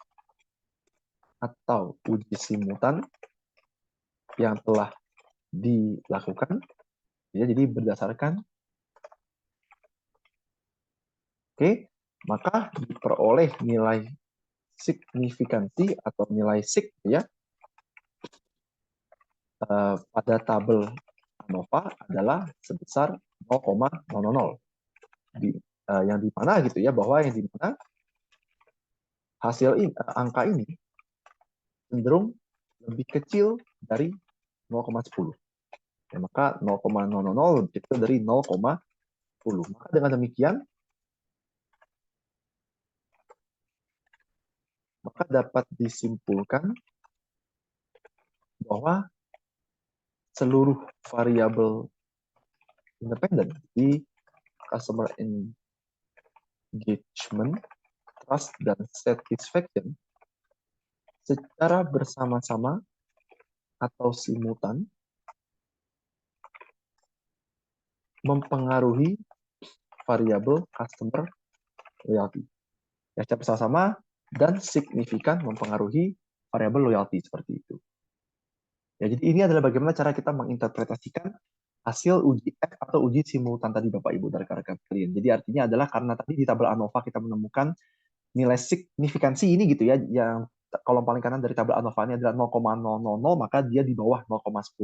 atau uji simultan yang telah dilakukan, ya, jadi berdasarkan, maka diperoleh nilai signifikansi atau nilai sig ya pada tabel ANOVA adalah sebesar 0,000. Yang di mana gitu ya, bahwa yang di mana hasil ini, angka ini cenderung lebih kecil dari 0,10. Ya, maka 0,00 lebih kecil dari 0,10. Maka dengan demikian, maka dapat disimpulkan bahwa seluruh variabel independen di customer engagement, trust, dan satisfaction secara bersama-sama atau simultan mempengaruhi variabel customer loyalty. Ya, secara bersama-sama dan signifikan mempengaruhi variabel loyalty seperti itu. Ya, jadi ini adalah bagaimana cara kita menginterpretasikan hasil uji F atau uji simultan tadi Bapak Ibu dari rekan-rekan kalian. Jadi artinya adalah karena tadi di tabel ANOVA kita menemukan nilai signifikansi ini gitu ya, yang kolom paling kanan dari tabel ANOVA ini adalah 0,000, maka dia di bawah 0,10,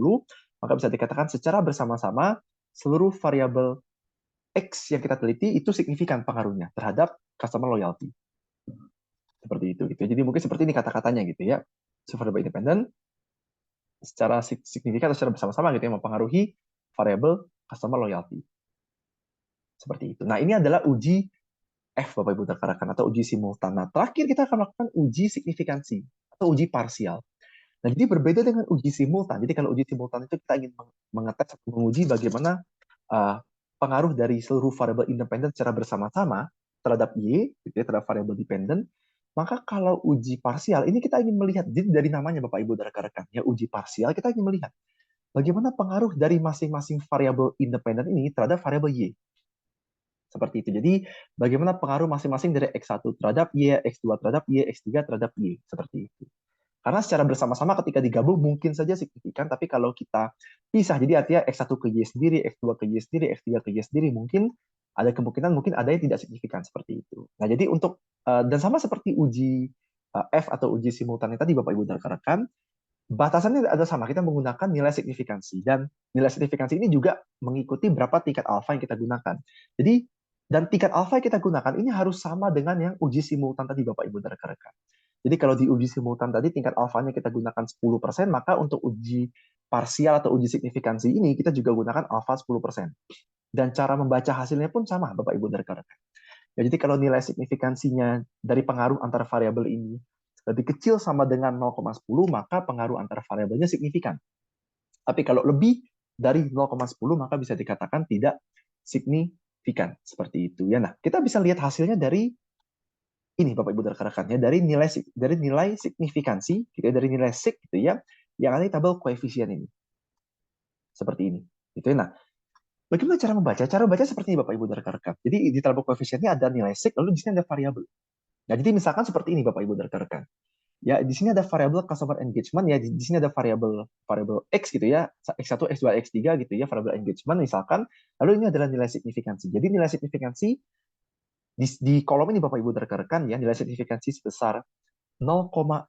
maka bisa dikatakan secara bersama-sama seluruh variabel X yang kita teliti itu signifikan pengaruhnya terhadap customer loyalty. Seperti itu gitu. Jadi mungkin seperti ini kata-katanya gitu ya. Variabel independen secara signifikan atau secara bersama-sama gitu ya mempengaruhi variabel customer loyalty. Seperti itu. Nah, ini adalah uji F Bapak Ibu rekan-rekan atau uji simultan. Nah, terakhir kita akan melakukan uji signifikansi atau uji parsial. Nah, jadi berbeda dengan uji simultan. Jadi kalau uji simultan itu kita ingin mengetes atau menguji bagaimana pengaruh dari seluruh variabel independen secara bersama-sama terhadap Y, gitu ya, terhadap variabel dependen. Maka kalau uji parsial, ini kita ingin melihat, jadi dari namanya Bapak Ibu dan rekan-rekan, ya uji parsial, kita ingin melihat bagaimana pengaruh dari masing-masing variabel independen ini terhadap variabel Y. Seperti itu. Jadi, bagaimana pengaruh masing-masing dari X1 terhadap Y, X2 terhadap Y, X3 terhadap Y. Seperti itu. Karena secara bersama-sama ketika digabung mungkin saja signifikan, tapi kalau kita pisah, jadi artinya X1 ke Y sendiri, X2 ke Y sendiri, X3 ke Y sendiri, mungkin Ada kemungkinan mungkin ada yang tidak signifikan seperti itu. Nah, jadi untuk dan sama seperti uji F atau uji simultan tadi Bapak Ibu dan rekan-rekan, batasannya ada sama, kita menggunakan nilai signifikansi dan nilai signifikansi ini juga mengikuti berapa tingkat alfa yang kita gunakan. Jadi dan tingkat alfa yang kita gunakan ini harus sama dengan yang uji simultan tadi Bapak Ibu dan rekan-rekan. Jadi kalau di uji simultan tadi tingkat alfanya kita gunakan 10%, maka untuk uji parsial atau uji signifikansi ini kita juga gunakan alfa 10%. Dan cara membaca hasilnya pun sama Bapak Ibu dan rekan-rekan. Ya, jadi kalau nilai signifikansinya dari pengaruh antara variabel ini lebih kecil sama dengan 0,10, maka pengaruh antara variabelnya signifikan. Tapi kalau lebih dari 0,10, maka bisa dikatakan tidak signifikan. Seperti itu. Ya, nah, kita bisa lihat hasilnya dari ini Bapak Ibu dan rekan-rekan, ya, dari nilai signifikansi, gitu ya, dari nilai sig gitu ya, yang ada di tabel koefisien ini. Seperti ini. Gitu ya. Nah, bagaimana cara membaca? Cara membaca seperti ini Bapak Ibu dan rekan-rekan. Jadi di tabel koefisiennya ada nilai sig, lalu di sini ada variabel. Nah, jadi misalkan seperti ini Bapak Ibu dan rekan-rekan. Ya, di sini ada variabel customer engagement, ya, di sini ada variabel X gitu ya, X1, X2, X3 gitu ya, variabel engagement misalkan. Lalu ini adalah nilai signifikansi. Jadi nilai signifikansi di kolom ini Bapak Ibu dan rekan-rekan, ya, nilai signifikansi sebesar 0,066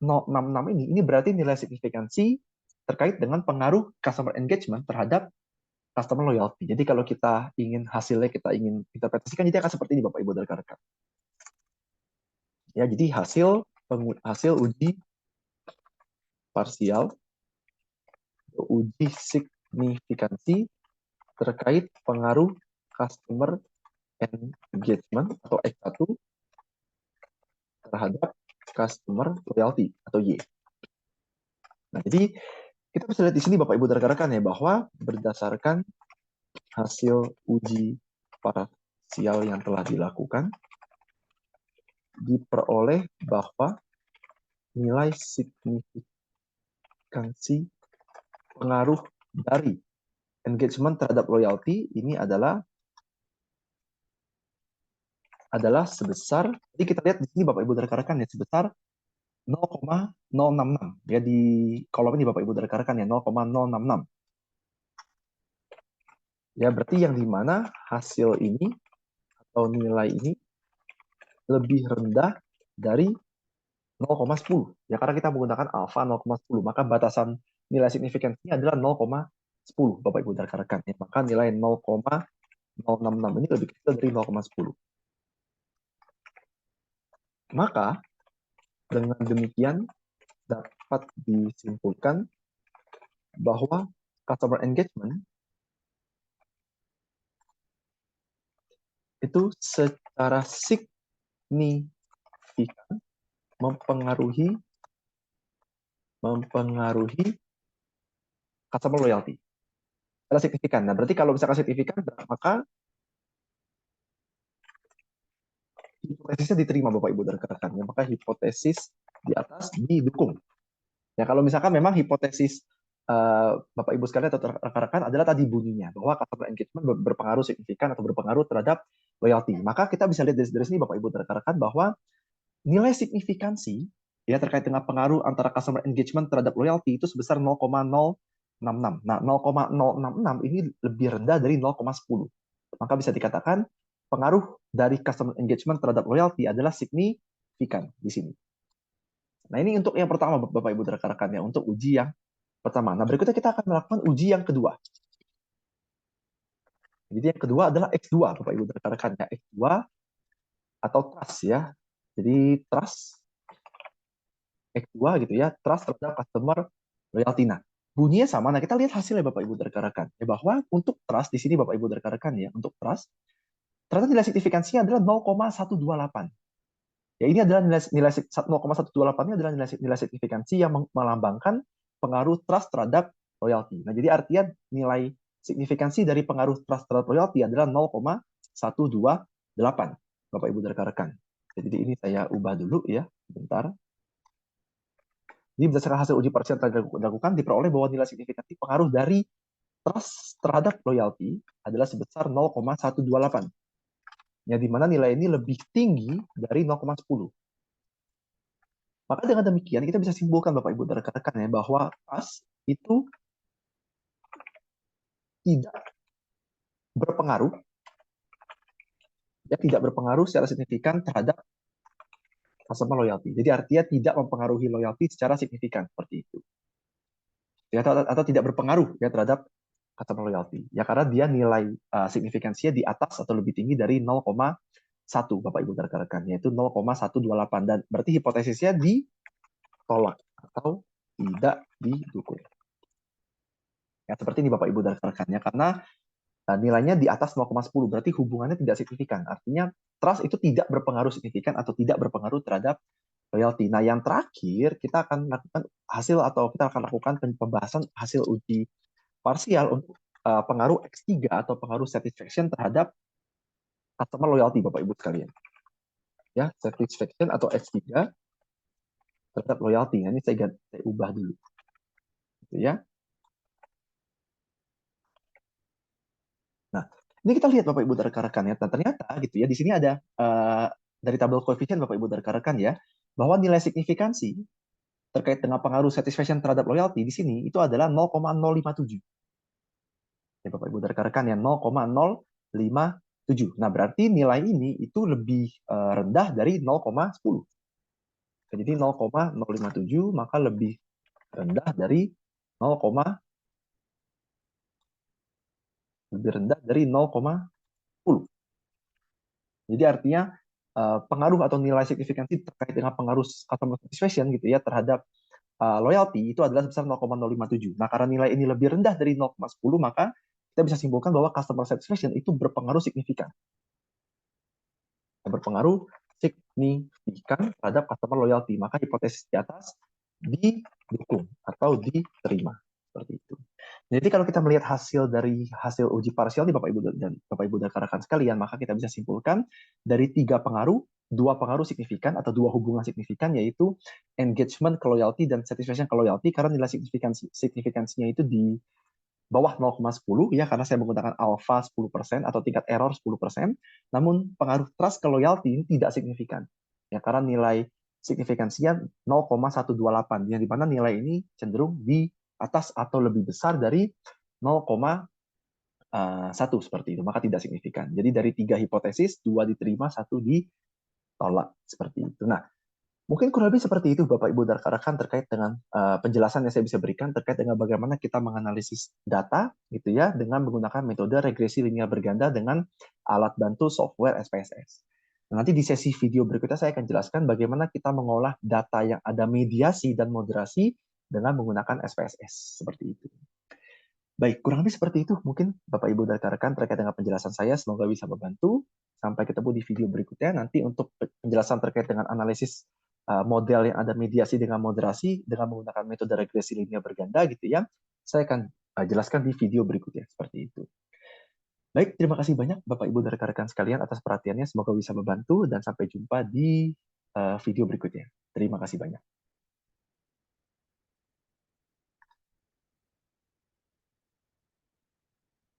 ini berarti nilai signifikansi terkait dengan pengaruh customer engagement terhadap customer loyalty. Jadi kalau kita ingin hasilnya, kita ingin interpretasikan, jadi akan seperti ini Bapak Ibu dan rekan-rekan. Ya, jadi hasil uji parsial, uji signifikansi terkait pengaruh customer engagement atau X1 terhadap customer loyalty atau Y. Nah, jadi kita bisa lihat di sini Bapak Ibu dan rekan-rekan ya, bahwa berdasarkan hasil uji parsial yang telah dilakukan, diperoleh bahwa nilai signifikansi pengaruh dari engagement terhadap loyalty ini adalah sebesar, jadi kita lihat di sini Bapak Ibu dan rekan-rekan ya, sebesar 0,066 ya, di kolom ini Bapak Ibu dan rekan-rekan ya, 0,066. Ya, berarti yang dimana hasil ini atau nilai ini lebih rendah dari 0,10. Ya, karena kita menggunakan alfa 0,10, maka batasan nilai signifikansinya adalah 0,10 Bapak Ibu dan rekan-rekan ya. Maka nilai 0,066 ini lebih kecil dari 0,10. Maka dengan demikian dapat disimpulkan bahwa customer engagement itu secara signifikan mempengaruhi customer loyalty. Secara signifikan. Nah, berarti kalau misalkan signifikan, maka hipotesisnya diterima Bapak Ibu dan rekan-rekan. Maka hipotesis di atas didukung. Ya, kalau misalkan memang hipotesis Bapak Ibu sekalian atau rekan-rekan adalah tadi bunyinya, bahwa customer engagement berpengaruh signifikan atau berpengaruh terhadap loyalty. Maka kita bisa lihat dari sini Bapak Ibu dan rekan-rekan bahwa nilai signifikansi ya terkait dengan pengaruh antara customer engagement terhadap loyalty itu sebesar 0,066. Nah, 0,066 ini lebih rendah dari 0,10. Maka bisa dikatakan pengaruh dari customer engagement terhadap loyalty adalah signifikan di sini. Nah, ini untuk yang pertama Bapak Ibu dan rekan-rekan ya, untuk uji yang pertama. Nah, berikutnya kita akan melakukan uji yang kedua. Jadi yang kedua adalah X2 Bapak Ibu dan rekan-rekan ya, X2 atau trust ya. Jadi trust X2 gitu ya, trust terhadap customer loyalty. Nah, bunyinya sama. Nah, kita lihat hasilnya Bapak Ibu dan rekan-rekan. Ya, bahwa untuk trust di sini Bapak Ibu dan rekan-rekan ya, untuk trust ternyata nilai signifikansinya adalah 0,128. Ya, ini adalah nilai 0,128 ini adalah nilai signifikansi yang melambangkan pengaruh trust terhadap loyalty. Nah, jadi artinya nilai signifikansi dari pengaruh trust terhadap loyalty adalah 0,128 Bapak Ibu dan rekan-rekan. Jadi ini saya ubah dulu ya, bentar. Jadi berdasarkan hasil uji parsial yang dilakukan, diperoleh bahwa nilai signifikansi pengaruh dari trust terhadap loyalty adalah sebesar 0,128. Ya, di mana nilai ini lebih tinggi dari 0,10. Maka dengan demikian kita bisa simpulkan Bapak Ibu dan rekan-rekan ya, bahwa trust itu tidak berpengaruh Ya, tidak berpengaruh secara signifikan terhadap customer loyalty. Jadi artinya tidak mempengaruhi loyalty secara signifikan seperti itu. Ya, atau tidak berpengaruh ya terhadap customer loyalty. Ya karena dia nilai signifikansinya di atas atau lebih tinggi dari 0,1 Bapak Ibu dan rekan-rekan, yaitu 0,128, dan berarti hipotesisnya ditolak atau tidak didukung. Ya seperti ini Bapak Ibu dan rekan-rekannya, karena nilainya di atas 0,10 berarti hubungannya tidak signifikan. Artinya trust itu tidak berpengaruh signifikan atau tidak berpengaruh terhadap loyalty. Nah, yang terakhir kita akan lakukan kita akan lakukan pembahasan hasil uji parsial untuk pengaruh X3 atau pengaruh satisfaction terhadap customer loyalty Bapak Ibu sekalian. Ya, satisfaction atau X3 terhadap loyalty. Nah, ini saya ubah dulu. Gitu ya. Nah, ini kita lihat Bapak Ibu dan rekan-rekan ya. Dan ternyata gitu ya, di sini ada dari tabel koefisien Bapak Ibu dan rekan-rekan ya, bahwa nilai signifikansi terkait dengan pengaruh satisfaction terhadap loyalty di sini itu adalah 0,057. Ya Bapak Ibu dan rekan-rekan ya, 0,057. Nah, berarti nilai ini itu lebih rendah dari 0,10. Jadi 0,057 maka lebih rendah dari 0, lebih rendah dari 0,10. Jadi artinya pengaruh atau nilai signifikansi terkait dengan pengaruh customer satisfaction gitu ya terhadap loyalty itu adalah sebesar 0,057. Nah, karena nilai ini lebih rendah dari 0,10, maka kita bisa simpulkan bahwa customer satisfaction itu berpengaruh signifikan. Berpengaruh signifikan terhadap customer loyalty. Maka hipotesis di atas didukung atau diterima. Seperti itu. Jadi kalau kita melihat hasil dari hasil uji parsial di Bapak Ibu dan rekan-rekan sekalian, maka kita bisa simpulkan dari 3 pengaruh, 2 pengaruh signifikan atau 2 hubungan signifikan, yaitu engagement ke loyalty dan satisfaction ke loyalty, karena nilai signifikansinya itu di bawah 0,10 ya, karena saya menggunakan alpha 10% atau tingkat error 10%. Namun pengaruh trust ke loyalty ini tidak signifikan. Ya, karena nilai signifikansinya 0,128, yang dimana nilai ini cenderung di atas atau lebih besar dari 0,1 seperti itu, maka tidak signifikan. Jadi dari 3 hipotesis, 2 diterima, 1 ditolak seperti itu. Nah, mungkin kurang lebih seperti itu Bapak Ibu dan rekan-rekan terkait dengan penjelasan yang saya bisa berikan terkait dengan bagaimana kita menganalisis data gitu ya dengan menggunakan metode regresi linear berganda dengan alat bantu software SPSS. Nanti di sesi video berikutnya saya akan jelaskan bagaimana kita mengolah data yang ada mediasi dan moderasi dengan menggunakan SPSS seperti itu. Baik, kurang lebih seperti itu mungkin Bapak Ibu dan rekan-rekan terkait dengan penjelasan saya, semoga bisa membantu. Sampai ketemu di video berikutnya. Nanti untuk penjelasan terkait dengan analisis model yang ada mediasi dengan moderasi dengan menggunakan metode regresi linear berganda gitu ya. Saya akan jelaskan di video berikutnya seperti itu. Baik, terima kasih banyak Bapak Ibu dan rekan-rekan sekalian atas perhatiannya. Semoga bisa membantu dan sampai jumpa di video berikutnya. Terima kasih banyak.